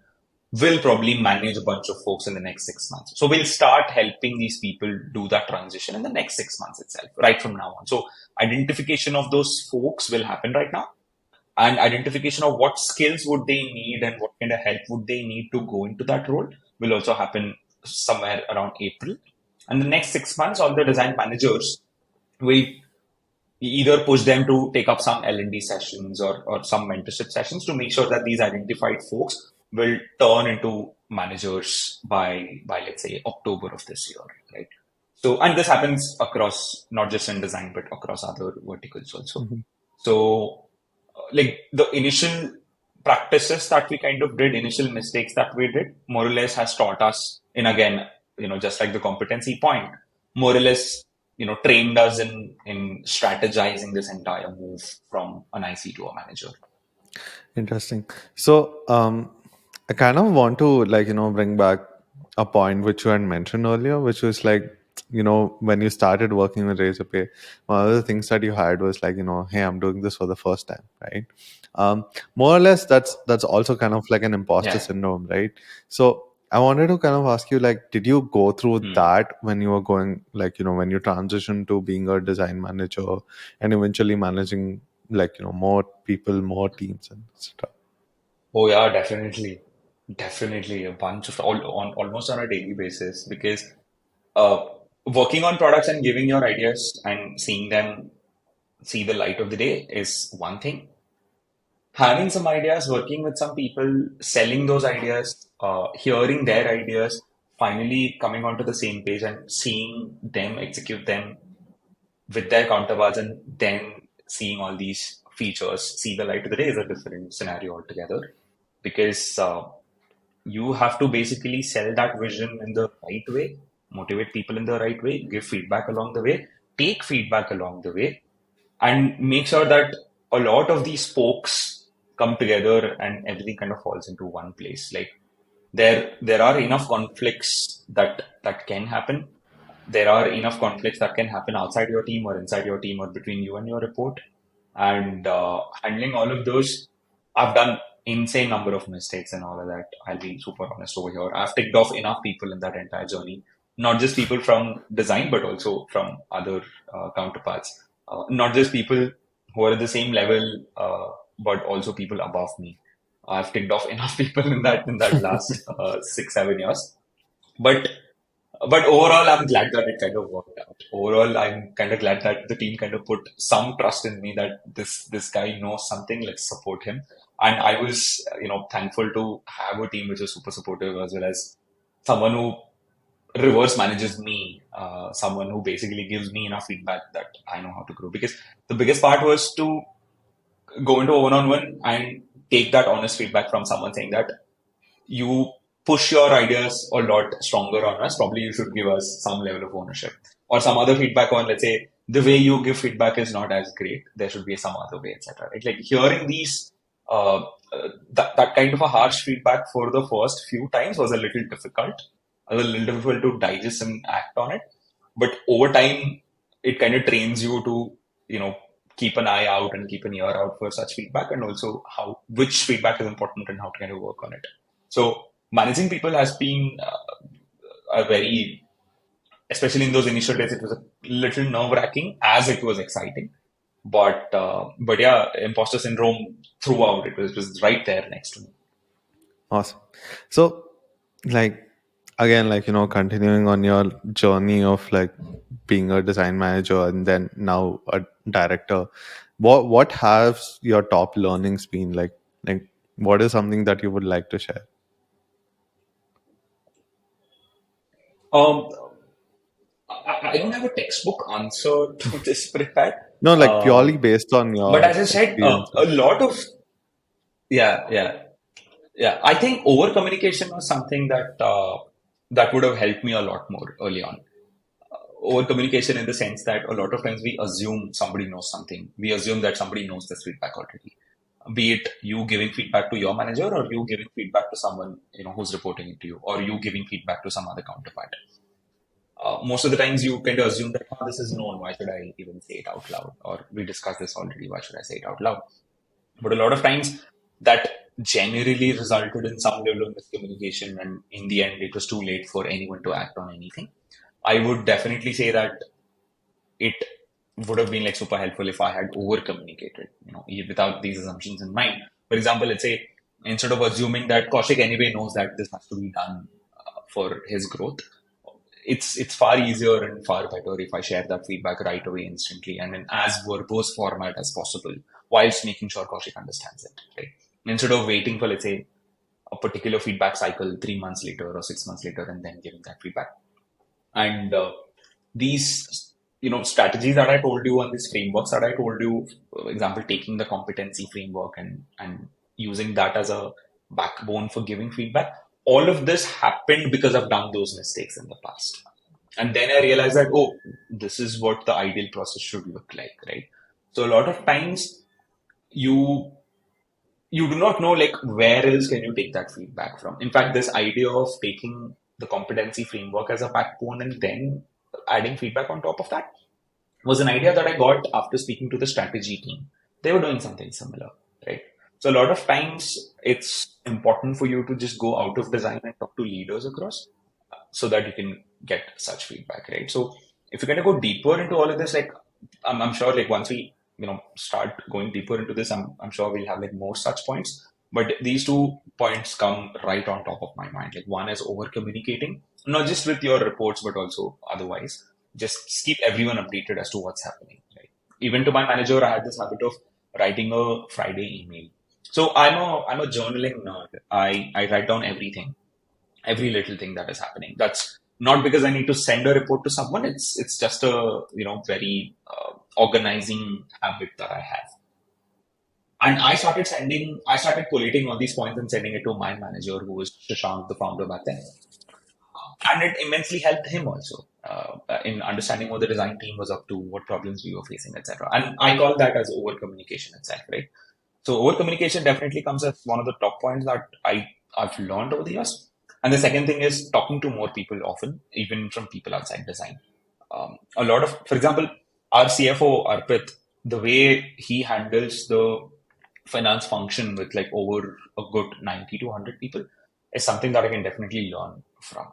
will probably manage a bunch of folks in the next 6 months. So we'll start helping these people do that transition in the next 6 months itself, right from now on. So identification of those folks will happen right now, and identification of what skills would they need and what kind of help would they need to go into that role will also happen somewhere around April. And the next 6 months, all the design managers will either push them to take up some L&D sessions or some mentorship sessions to make sure that these identified folks will turn into managers by let's say October of this year, right? So, and this happens across not just in design but across other verticals also. Mhm. So, like the initial practices that we kind of did, initial mistakes that we did, more or less has taught us in, again, just like the competency point, more or less, trained us in strategizing this entire move from an IC to a manager. Interesting. So, I kind of want to bring back a point which you had mentioned earlier, which was like, when you started working with Razorpay, one of the things that you had was like, hey, I'm doing this for the first time, right? More or less, that's also kind of like an imposter Yeah. syndrome, right? So I wanted to kind of ask you, like, did you go through Hmm. that when you were going, like, when you transitioned to being a design manager and eventually managing, like, more people, more teams and stuff? Oh yeah, definitely. Definitely a bunch of almost on a daily basis because uh, working on products and giving your ideas and seeing them see the light of the day is one thing. Having some ideas, working with some people, selling those ideas, hearing their ideas, finally coming onto the same page and seeing them execute them with their counterparts, and then seeing all these features see the light of the day is a different scenario altogether. Because you have to basically sell that vision in the right way, motivate people in the right way, give feedback along the way, take feedback along the way, and make sure that a lot of these spokes come together and everything kind of falls into one place. Like there are enough conflicts that can happen. There are enough conflicts that can happen outside your team or inside your team or between you and your report. And handling all of those, I've done insane number of mistakes and all of that. I'll be super honest over here. I've ticked off enough people in that entire journey, not just people from design, but also from other counterparts. Not just people who are at the same level, but also people above me. I've ticked off enough people in that last 6 7 years. But But overall, I'm glad that it kind of worked out. Overall, I'm kind of glad that the team kind of put some trust in me that this guy knows something. Let's support him. And I was, thankful to have a team which is super supportive, as well as someone who reverse manages me, someone who basically gives me enough feedback that I know how to grow. Because the biggest part was to go into a one-on-one and take that honest feedback from someone saying that you push your ideas a lot stronger on us. Probably you should give us some level of ownership or some other feedback on, let's say, the way you give feedback is not as great. There should be some other way, etc. Right? Like hearing these, that kind of a harsh feedback for the first few times was a little difficult. A little difficult to digest and act on it. But over time, it kind of trains you to, keep an eye out and keep an ear out for such feedback, and also which feedback is important and how to kind of work on it. So managing people has been a very, especially in those initial days, it was a little nerve wracking as it was exciting. But yeah, imposter syndrome throughout it was right there next to me. Awesome. So, like, again, like, continuing on your journey of like being a design manager and then now a director, what has your top learnings been like what is something that you would like to share? Um, I don't have a textbook answer to this prepared. No, like Um, purely based on but your as I said, a experiences. lot of, yeah, yeah, yeah. I think over communication was something that would have helped me a lot more early on. Over communication in the sense that a lot of times we assume somebody knows something. We assume that somebody knows this feedback already. Be it you giving feedback to your manager, or you giving feedback to someone who's reporting it to you, or you giving feedback to some other counterpart. Most of the times you kind of assume that this is known. Why should I even say it out loud? Or we discussed this already. Why should I say it out loud? But a lot of times that generally resulted in some level of miscommunication, and in the end, it was too late for anyone to act on anything. I would definitely say that it would have been like super helpful if I had over communicated, without these assumptions in mind. For example, let's say instead of assuming that Kaushik anyway knows that this has to be done for his growth, it's far easier and far better if I share that feedback right away instantly and in as verbose format as possible, whilst making sure Kaushik understands it. Right? Instead of waiting for, let's say, a particular feedback cycle 3 months later or 6 months later and then giving that feedback. And these strategies that I told you, on these frameworks that I told you, for example, taking the competency framework and using that as a backbone for giving feedback, all of this happened because I've done those mistakes in the past. And then I realized that, oh, this is what the ideal process should look like, right? So a lot of times you you do not know like where else can you take that feedback from. In fact, this idea of taking the competency framework as a backbone and then adding feedback on top of that was an idea that I got after speaking to the strategy team. They were doing something similar, right? So a lot of times it's important for you to just go out of design and talk to leaders across so that you can get such feedback, right? So if you're going to go deeper into all of this, like I'm sure like once we start going deeper into this, I'm sure we'll have like more such points. But these 2 points come right on top of my mind. Like one is over communicating, not just with your reports, but also otherwise. Just keep everyone updated as to what's happening. Right? Even to my manager, I had this habit of writing a Friday email. So I'm a journaling nerd. I write down every little thing that is happening. That's not because I need to send a report to someone. It's just a very organizing habit that I have. And I started collating all these points and sending it to my manager, who was Shashank, the founder back then. And it immensely helped him also in understanding what the design team was up to, what problems we were facing, etc. And I call that as over communication itself, right? So over communication definitely comes as one of the top points that I've learned over the years. And the second thing is talking to more people often, even from people outside design. A lot of, for example, our CFO, Arpit, the way he handles the finance function with like over a good 90 to 100 people is something that I can definitely learn from.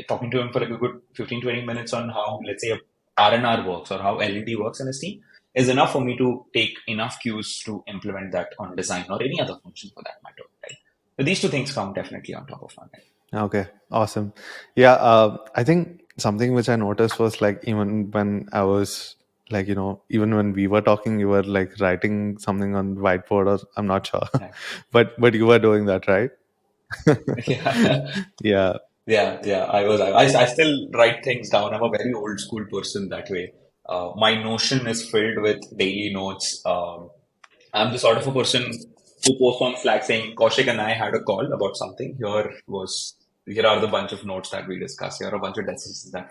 Talking to him for like a good 15, 20 minutes on how, let's say, a R&R works or how LED works in his team is enough for me to take enough cues to implement that on design or any other function for that matter, right? But these two things come definitely on top of my mind. Okay, awesome. Yeah, I think something which I noticed was like even when I was like, even when we were talking, you were like writing something on whiteboard, or I'm not sure, Yeah. but you were doing that, right? Yeah. Yeah. Yeah. I still write things down. I'm a very old school person that way. My Notion is filled with daily notes. I'm the sort of a person who posts on Slack saying, Kaushik and I had a call about something. Here are the bunch of notes that we discussed. Here are a bunch of decisions that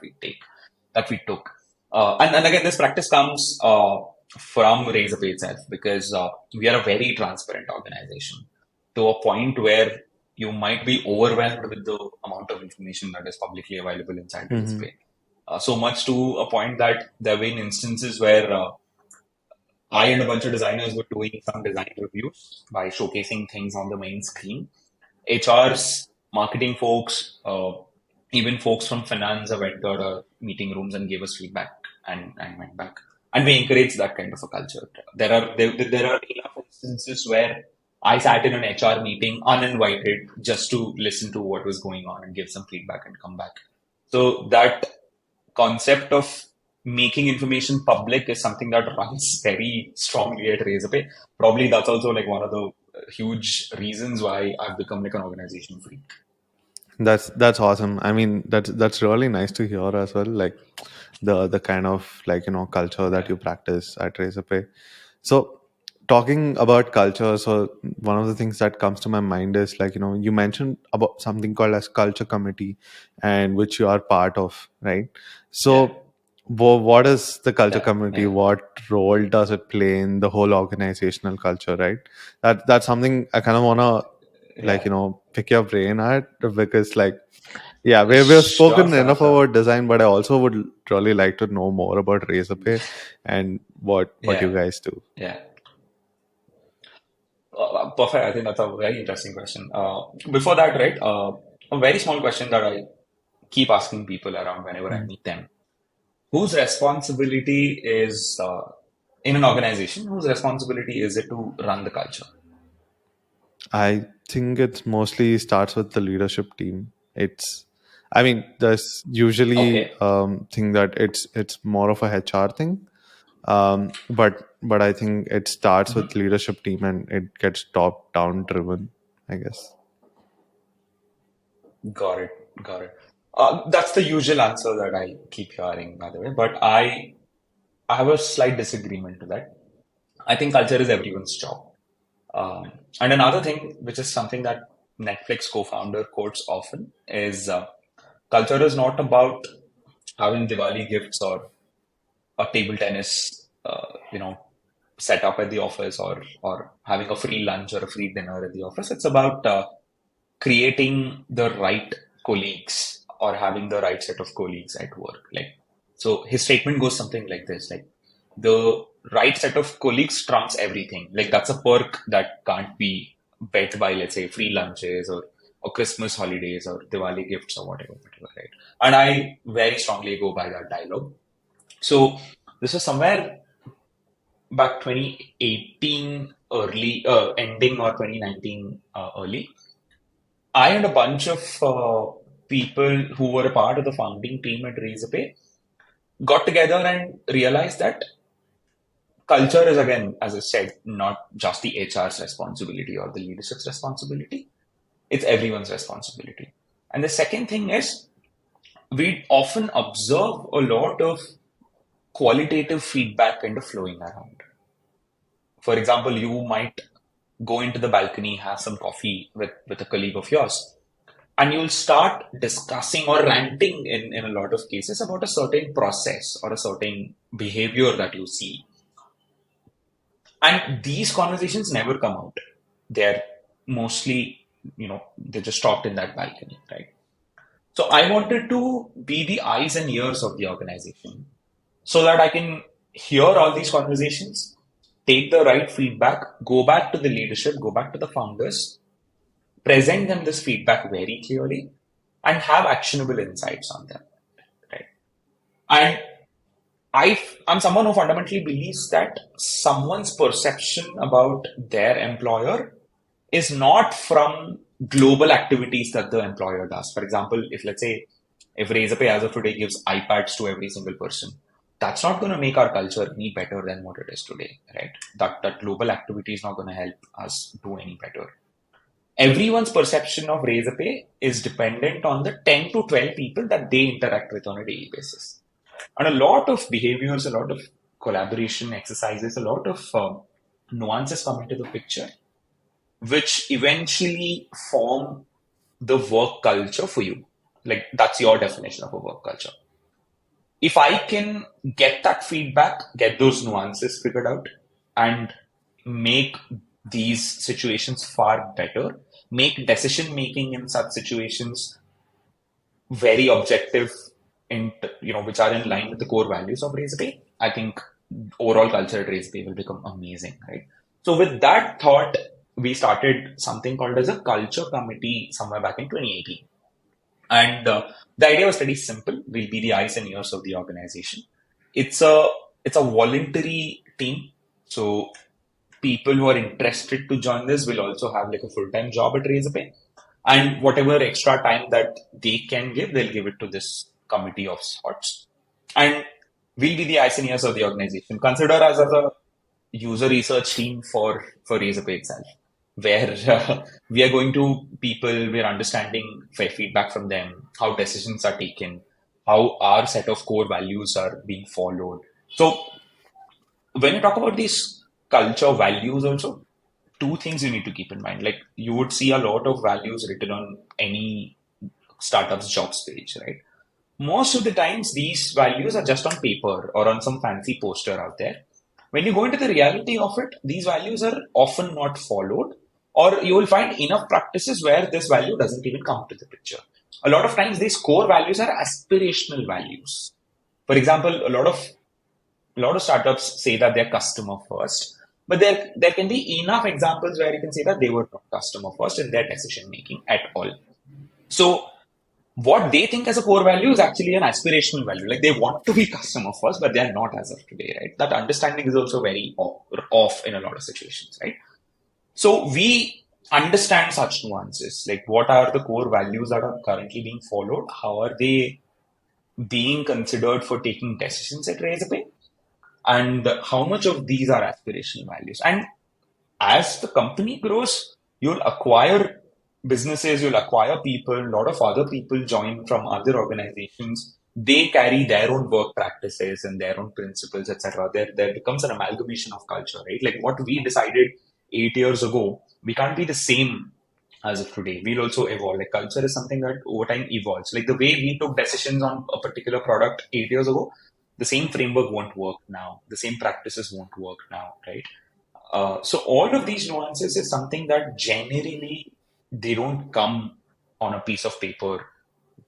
we took. And again, this practice comes from Razorpay itself because we are a very transparent organization to a point where you might be overwhelmed with the amount of information that is publicly available inside Hmm. Razorpay. So much to a point that there have been instances where I and a bunch of designers were doing some design reviews by showcasing things on the main screen. HRs, marketing folks, even folks from finance have entered our meeting rooms and gave us feedback and went back. And we encourage that kind of a culture. There are enough instances where I sat in an HR meeting uninvited just to listen to what was going on and give some feedback and come back. So that concept of making information public is something that runs very strongly at Razorpay. Probably that's also like one of the huge reasons why I've become like an organization freak. That's awesome. I mean, that's really nice to hear as well. Like the kind of like culture that Yeah, you practice at Razorpay. So talking about culture, so one of the things that comes to my mind is like you mentioned about something called as culture committee, and which you are part of, right? yeah, So what is the culture yeah, committee? yeah, What role does it play in the whole organizational culture, right? That's something I kind of want to like yeah. pick your brain at, because like yeah, we've Sure, spoken sure, enough sure. about design, but I also would really like to know more about Razorpay and what you Yeah, guys do. yeah. Perfect. I think that's a very interesting question. Before that, right, a very small question that I keep asking people around whenever I Mm. meet them. Whose responsibility is, in an organization, whose responsibility is it to run the culture? I think it's mostly starts with the leadership team. I mean, there's usually Okay. thing that it's more of a HR thing, but I think it starts with Mhm. leadership team and it gets top down driven, I guess. Got it. Got it. That's the usual answer that I keep hearing, by the way. But I have a slight disagreement to that. I think culture is everyone's job. And another thing, which is something that Netflix co-founder quotes often, is culture is not about having Diwali gifts or a table tennis, set up at the office or having a free lunch or a free dinner at the office. It's about creating the right colleagues or having the right set of colleagues at work. Like, so his statement goes something like this, like the right set of colleagues trumps everything. Like that's a perk that can't be bet by, let's say, free lunches or Christmas holidays or Diwali gifts or whatever, right? And I very strongly go by that dialogue. So this was somewhere back 2018 early, ending or 2019 early. I and a bunch of people who were a part of the founding team at Razorpay got together and realized that culture is, again, as I said, not just the HR's responsibility or the leadership's responsibility. It's everyone's responsibility. And the second thing is we often observe a lot of qualitative feedback kind of flowing around. For example, you might go into the balcony, have some coffee with a colleague of yours, and you'll start discussing or ranting in a lot of cases about a certain process or a certain behavior that you see. And these conversations never come out. They're mostly, they're just talked in that balcony, right? So I wanted to be the eyes and ears of the organization so that I can hear all these conversations, take the right feedback, go back to the leadership, go back to the founders, present them this feedback very clearly, and have actionable insights on them. Right. And I'm someone who fundamentally believes that someone's perception about their employer is not from global activities that the employer does. For example, if let's say If Razorpay as of today gives iPads to every single person, that's not going to make our culture any better than what it is today, right? That global activity is not going to help us do any better. Everyone's perception of Razorpay is dependent on the 10 to 12 people that they interact with on a daily basis. And a lot of behaviors, a lot of collaboration exercises, a lot of nuances come into the picture, which eventually form the work culture for you. Like that's your definition of a work culture. If I can get that feedback, get those nuances figured out, and make these situations far better, make decision making in such situations very objective in which are in line with the core values of Razorpay, I think overall culture at Razorpay will become amazing, right? So with that thought, we started something called as a culture committee somewhere back in 2018. And the idea was pretty simple. We'll be the eyes and ears of the organization. It's a voluntary team. So people who are interested to join this will also have like a full-time job at Razorpay. And whatever extra time that they can give, they'll give it to this committee of sorts. And we'll be the eyes and ears of the organization. Consider us as a user research team for Razorpay itself, where we are going to people, we're understanding feedback from them, how decisions are taken, how our set of core values are being followed. So when you talk about these culture values also, two things you need to keep in mind. Like you would see a lot of values written on any startup's jobs page, right? Most of the times these values are just on paper or on some fancy poster out there. When you go into the reality of it, these values are often not followed, or you will find enough practices where this value doesn't even come to the picture. A lot of times these core values are aspirational values. For example, a lot of startups say that they're customer first, but there can be enough examples where you can say that they were not customer first in their decision making at all. So what they think as a core value is actually an aspirational value. Like they want to be customer first, but they're not as of today, right? That understanding is also very off in a lot of situations, right? So we understand such nuances, like what are the core values that are currently being followed? How are they being considered for taking decisions at Razorpay? And how much of these are aspirational values? And as the company grows, you'll acquire businesses, you'll acquire people, a lot of other people join from other organizations. They carry their own work practices and their own principles, etc. There becomes an amalgamation of culture, right? Like what we decided 8 years ago, we can't be the same as of today. We'll also evolve. Like culture is something that over time evolves. Like the way we took decisions on a particular product 8 years ago, the same framework won't work now. The same practices won't work now, right? So all of these nuances is something that generally they don't come on a piece of paper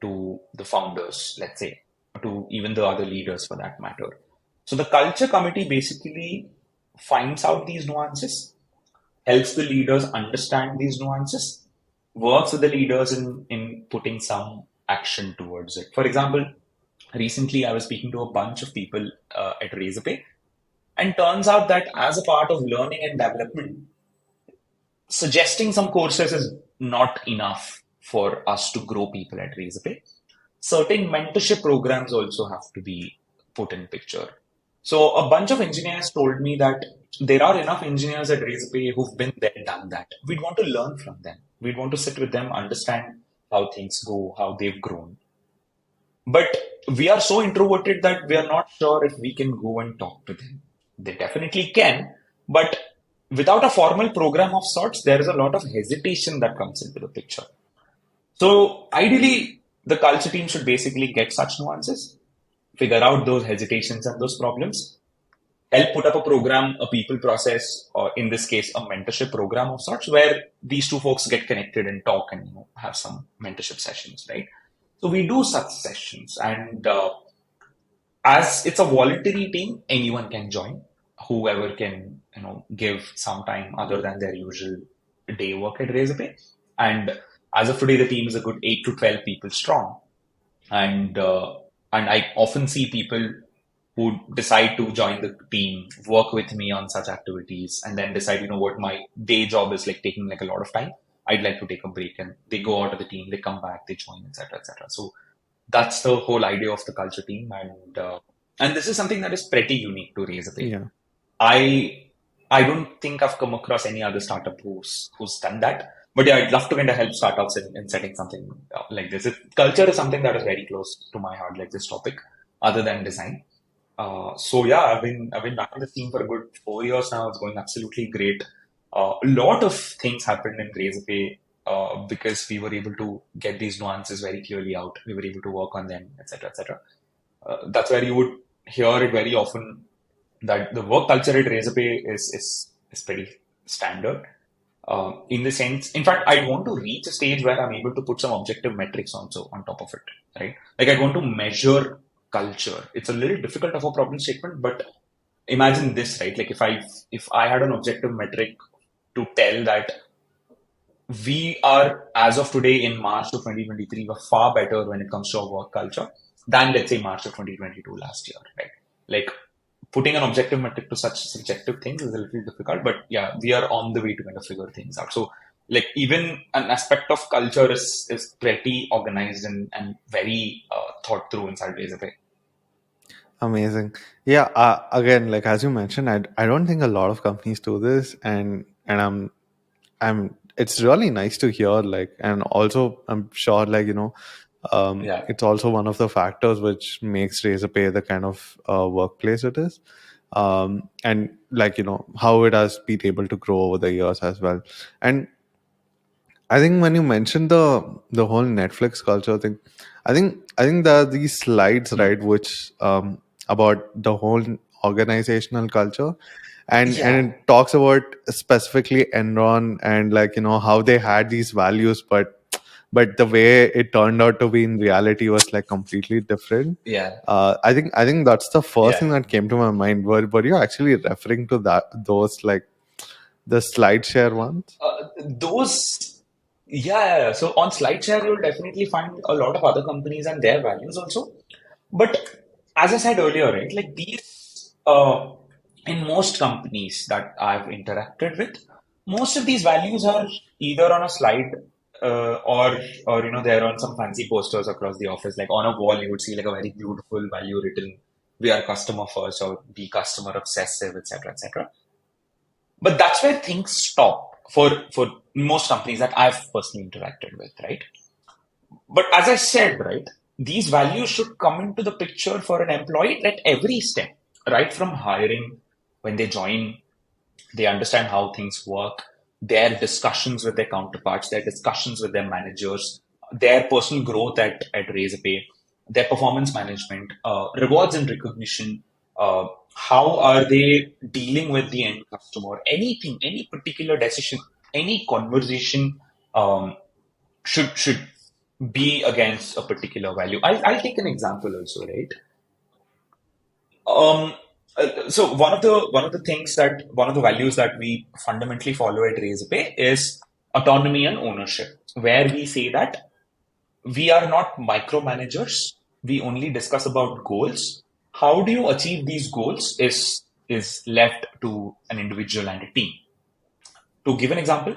to the founders, let's say, to even the other leaders for that matter. So the culture committee basically finds out these nuances, helps the leaders understand these nuances, works with the leaders in putting some action towards it. For example, recently I was speaking to a bunch of people at Razorpay, and turns out that as a part of learning and development, suggesting some courses is not enough for us to grow people at Razorpay. Certain mentorship programs also have to be put in picture. So a bunch of engineers told me that there are enough engineers at Razorpay who've been there, done that. We'd want to learn from them. We'd want to sit with them, understand how things go, how they've grown. But we are so introverted that we are not sure if we can go and talk to them. They definitely can, but without a formal program of sorts, there is a lot of hesitation that comes into the picture. So ideally, the culture team should basically get such nuances, figure out those hesitations and those problems, help put up a program, a people process, or in this case, a mentorship program of sorts, where these two folks get connected and talk and have some mentorship sessions, right? So we do such sessions, and as it's a voluntary team, anyone can join. Whoever can, give some time other than their usual day work at Razorpay. And as of today, the team is a good 8 to 12 people strong. And I often see people who decide to join the team, work with me on such activities, and then decide, what my day job is like taking like a lot of time. I'd like to take a break, and they go out of the team, they come back, they join, etc., etc. So that's the whole idea of the culture team, and this is something that is pretty unique to Razorpay. Yeah. I I don't think I've come across any other startup who's done that. But yeah, I'd love to kind of help startups in setting something like this. Culture is something that is very close to my heart, like this topic, other than design. So yeah, I've been back in the team for a good 4 years now. It's going absolutely great. A lot of things happened in Razorpay because we were able to get these nuances very clearly out. We were able to work on them, etc., etc. That's where you would hear it very often that the work culture at Razorpay is pretty standard. In the sense, in fact, I want to reach a stage where I'm able to put some objective metrics also on top of it, right? Like I want to measure culture. It's a little difficult of a problem statement, but imagine this, right? Like if I had an objective metric to tell that we are, as of today in March of 2023, we're far better when it comes to our work culture than, let's say, March of 2022 last year, right? Like putting an objective metric to such subjective things is a little difficult, but yeah, we are on the way to kind of figure things out. So, like, even an aspect of culture is pretty organized and very thought through inside Razorpay. Amazing. Yeah. Again, like as you mentioned, I don't think a lot of companies do this, and I'm. It's really nice to hear. Like, and also I'm sure, like Yeah, it's also one of the factors which makes Razorpay the kind of workplace it is, and like how it has been able to grow over the years as well. And I think when you mentioned the whole Netflix culture thing, I think there are these slides, hmm. right, which about the whole organizational culture, and Yeah, it talks about specifically Enron and like how they had these values, but the way it turned out to be in reality was like completely different. yeah, I think that's the first yeah. thing that came to my mind. Were you actually referring to those like the slide share ones? Those, yeah. So on SlideShare, you'll definitely find a lot of other companies and their values also. But as I said earlier, right, like these, in most companies that I've interacted with, most of these values are either on a slide, or they're on some fancy posters across the office. Like on a wall, you would see like a very beautiful value written, "We are customer first" or "Be customer obsessive," etc., etc. But that's where things stop for most companies that I've personally interacted with, right? But as I said, right, these values should come into the picture for an employee at every step, right from hiring, when they join, they understand how things work, their discussions with their counterparts, their discussions with their managers, their personal growth at Razorpay, their performance management, rewards and recognition. How are they dealing with the end customer? Anything, any particular decision, any conversation should be against a particular value. I'll take an example also, right? Um, so one of the values that we fundamentally follow at Razorpay is autonomy and ownership, where we say that we are not micromanagers. We only discuss about goals. How do you achieve these goals is left to an individual and a team. To give an example,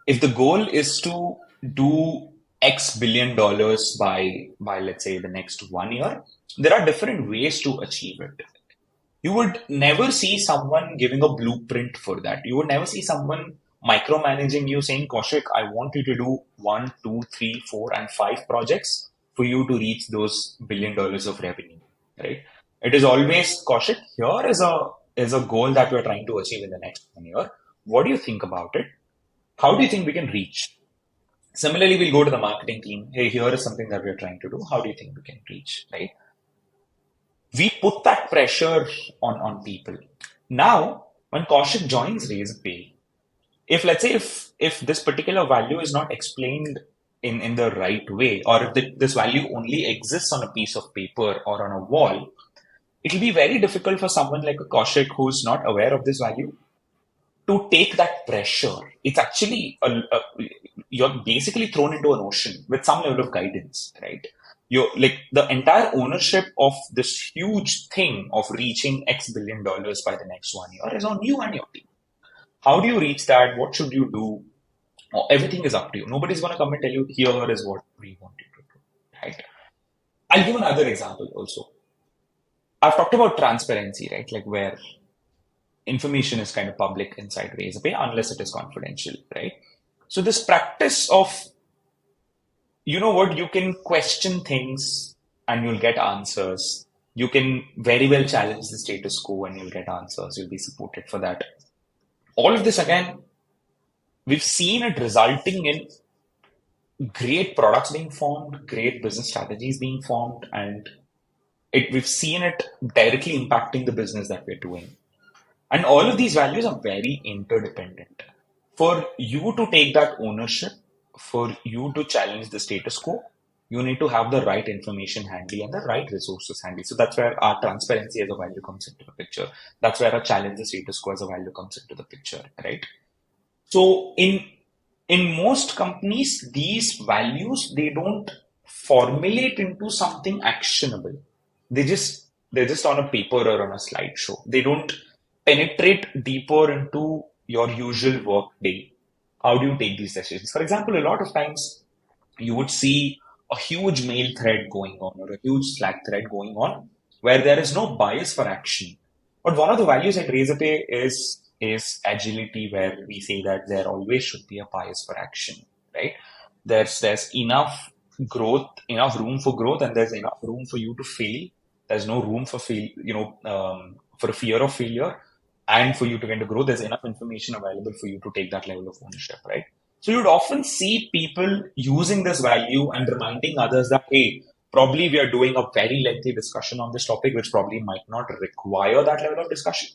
if the goal is to do X billion dollars by let's say the next 1 year, there are different ways to achieve it. You would never see someone giving a blueprint for that. You would never see someone micromanaging you saying, Kaushik, I want you to do one, two, three, four, and five projects for you to reach those $1 billion of revenue. Right? It is always, Kaushik, here is a goal that we're trying to achieve in the next 1 year. What do you think about it? How do you think we can reach? Similarly, we'll go to the marketing team. Hey, here is something that we're trying to do. How do you think we can reach? Right? We put that pressure on people. Now, when Kaushik joins Razorpay, if let's say if this particular value is not explained in the right way, or if this value only exists on a piece of paper or on a wall, it will be very difficult for someone like a Kaushik who's not aware of this value to take that pressure. It's actually you're basically thrown into an ocean with some level of guidance, right? You're like the entire ownership of this huge thing of reaching X billion dollars by the next 1 year is on you and your team. How do you reach that? What should you do? Everything is up to you. Nobody's going to come and tell you, here is what we want you to do, right? I'll give another example also. I've talked about transparency, right? Like where information is kind of public inside Razorpay unless it is confidential, right? So this practice of, you know what, you can question things and you'll get answers. You can very well challenge the status quo and you'll get answers. You'll be supported for that. All of this again, we've seen it resulting in great products being formed, great business strategies being formed, and we've seen it directly impacting the business that we're doing. And all of these values are very interdependent. For you to take that ownership, for you to challenge the status quo, you need to have the right information handy and the right resources handy. So that's where our transparency as a value comes into the picture. That's where our challenge the status quo as a value comes into the picture, right? So in most companies, these values they don't formulate into something actionable. They're just on a paper or on a slideshow. They don't penetrate deeper into your usual work day. How do you take these decisions? For example, a lot of times you would see a huge mail thread going on or a huge Slack thread going on where there is no bias for action. But one of the values at Razorpay is agility, where we say that there always should be a bias for action, right? There's enough growth, enough room for growth, and there's enough room for you to fail. There's no room for fail, for a fear of failure, and for you to get to grow. There's enough information available for you to take that level of ownership, right? So you'd often see people using this value and reminding others that, hey, probably we are doing a very lengthy discussion on this topic, which probably might not require that level of discussion.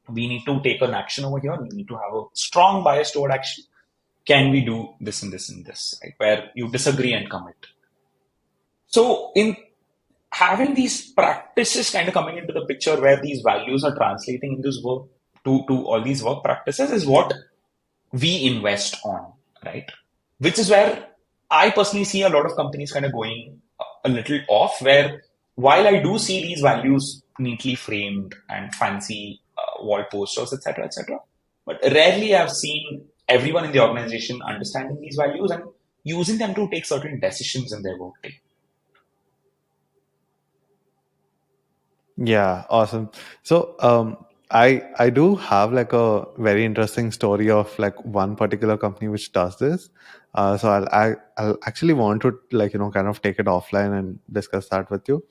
We need to take an action over here. We need to have a strong bias toward action. Can we do this and this and this, right? Where you disagree and commit. So in having these practices kind of coming into the picture where these values are translating in this work to all these work practices is what we invest on, right? Which is where I personally see a lot of companies kind of going a little off, where while I do see these values neatly framed and fancy wall posters, etc., but rarely I've seen everyone in the organization understanding these values and using them to take certain decisions in their workday. Yeah, awesome. So, I do have like a very interesting story of like one particular company which does this. So I'll actually want to like kind of take it offline and discuss that with you.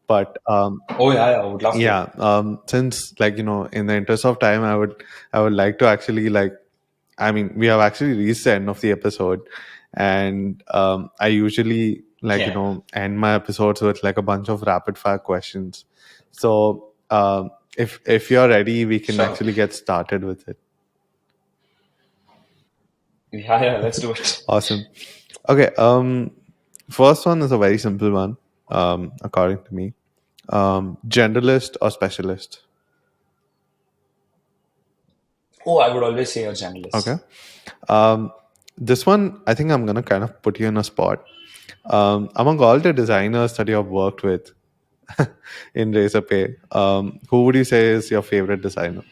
But Oh yeah, I would love to. yeah, since like in the interest of time, I would like to actually like, I mean, we have actually reached the end of the episode, and I usually like Yeah, end my episodes with like a bunch of rapid fire questions. So if you're ready, we can sure. actually get started with it. Yeah, let's do it. Awesome. Okay. First one is a very simple one, according to me. Generalist or specialist? Oh, I would always say a Okay. journalist. This one, I think I'm gonna kind of put you in a spot. Among all the designers that you have worked with in Razorpay, who would you say is your favorite designer?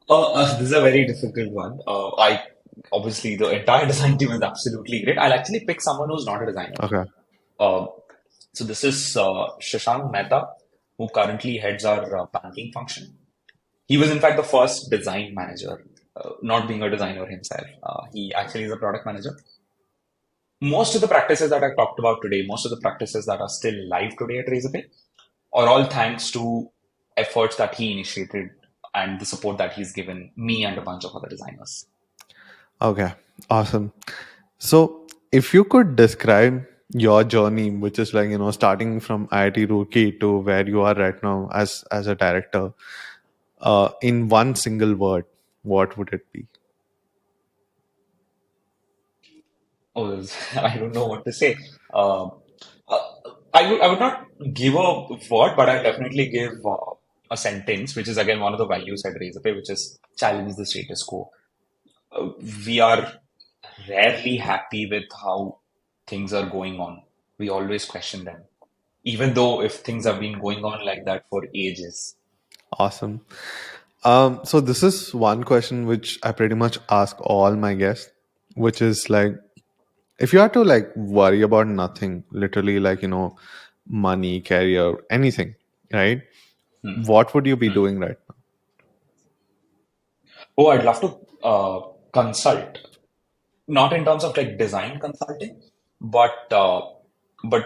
This is a very difficult one. I obviously the entire design team is absolutely great. I'll actually pick someone who's not a designer. Okay. Uh, so this is Shashank Mehta, who currently heads our banking function. He was in fact the first design manager, not being a designer himself. He actually is a product manager. Most of the practices that I talked about today, most of the practices that are still live today at Razorpay, are all thanks to efforts that he initiated and the support that he's given me and a bunch of other designers. Okay. Awesome. So, if you could describe your journey, which is like starting from IIT Roorkee to where you are right now as a director, in one single word, what would it be? Oh, I don't know what to say. Uh, uh, I would not give a word, but I definitely give a sentence, which is again one of the values at Razorpay, which is challenge the status quo. We are rarely happy with how things are going on. We always question them, even though if things have been going on like that for ages. Awesome. So this is one question which I pretty much ask all my guests, which is like, If you had to like worry about nothing, literally like, money, career, anything, right? Hmm. What would you be Hmm. doing right now? Oh, I'd love to consult, not in terms of like design consulting, but but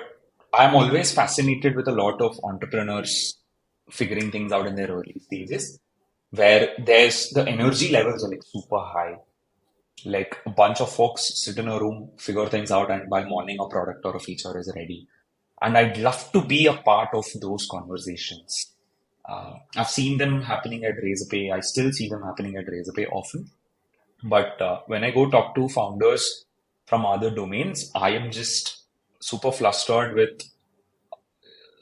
I'm always fascinated with a lot of entrepreneurs figuring things out in their early stages, where there's the energy levels are like super high. Like a bunch of folks sit in a room, figure things out, and by morning a product or a feature is ready. And I'd love to be a part of those conversations. I've seen them happening at Razorpay. I still see them happening at Razorpay often. But when I go talk to founders from other domains, I am just super flustered with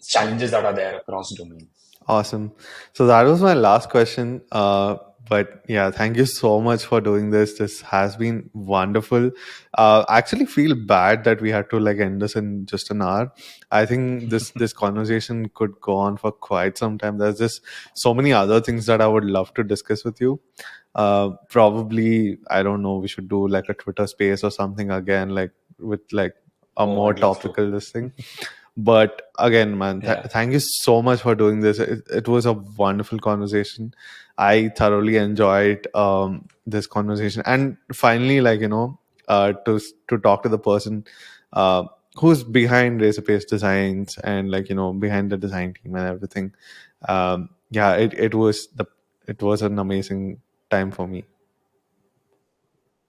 challenges that are there across domains. Awesome. So that was my last question. But yeah, thank you so much for doing this. This has been wonderful. I actually feel bad that we had to like end this in just an hour. I think this conversation could go on for quite some time. There's just so many other things that I would love to discuss with you. Probably, I don't know, we should do like a Twitter space or something again, like with like a Oh, more I'd love to. topical this thing. But again, man, Yeah. thank you so much for doing this. It was a wonderful conversation. I thoroughly enjoyed this conversation, and finally, like to talk to the person uh, who's behind Razorpay's designs and like behind the design team and everything. Yeah, it was an amazing time for me.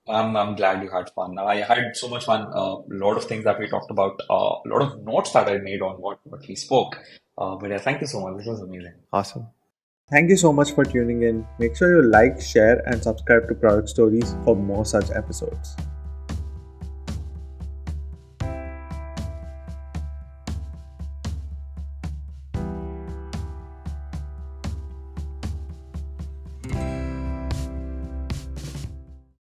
I'm glad you had fun. I had so much fun. A lot of things that we talked about, a lot of notes that I made on what we spoke. But yeah, thank you so much. This was amazing. Awesome. Thank you so much for tuning in. Make sure you like, share, and subscribe to Product Stories for more such episodes.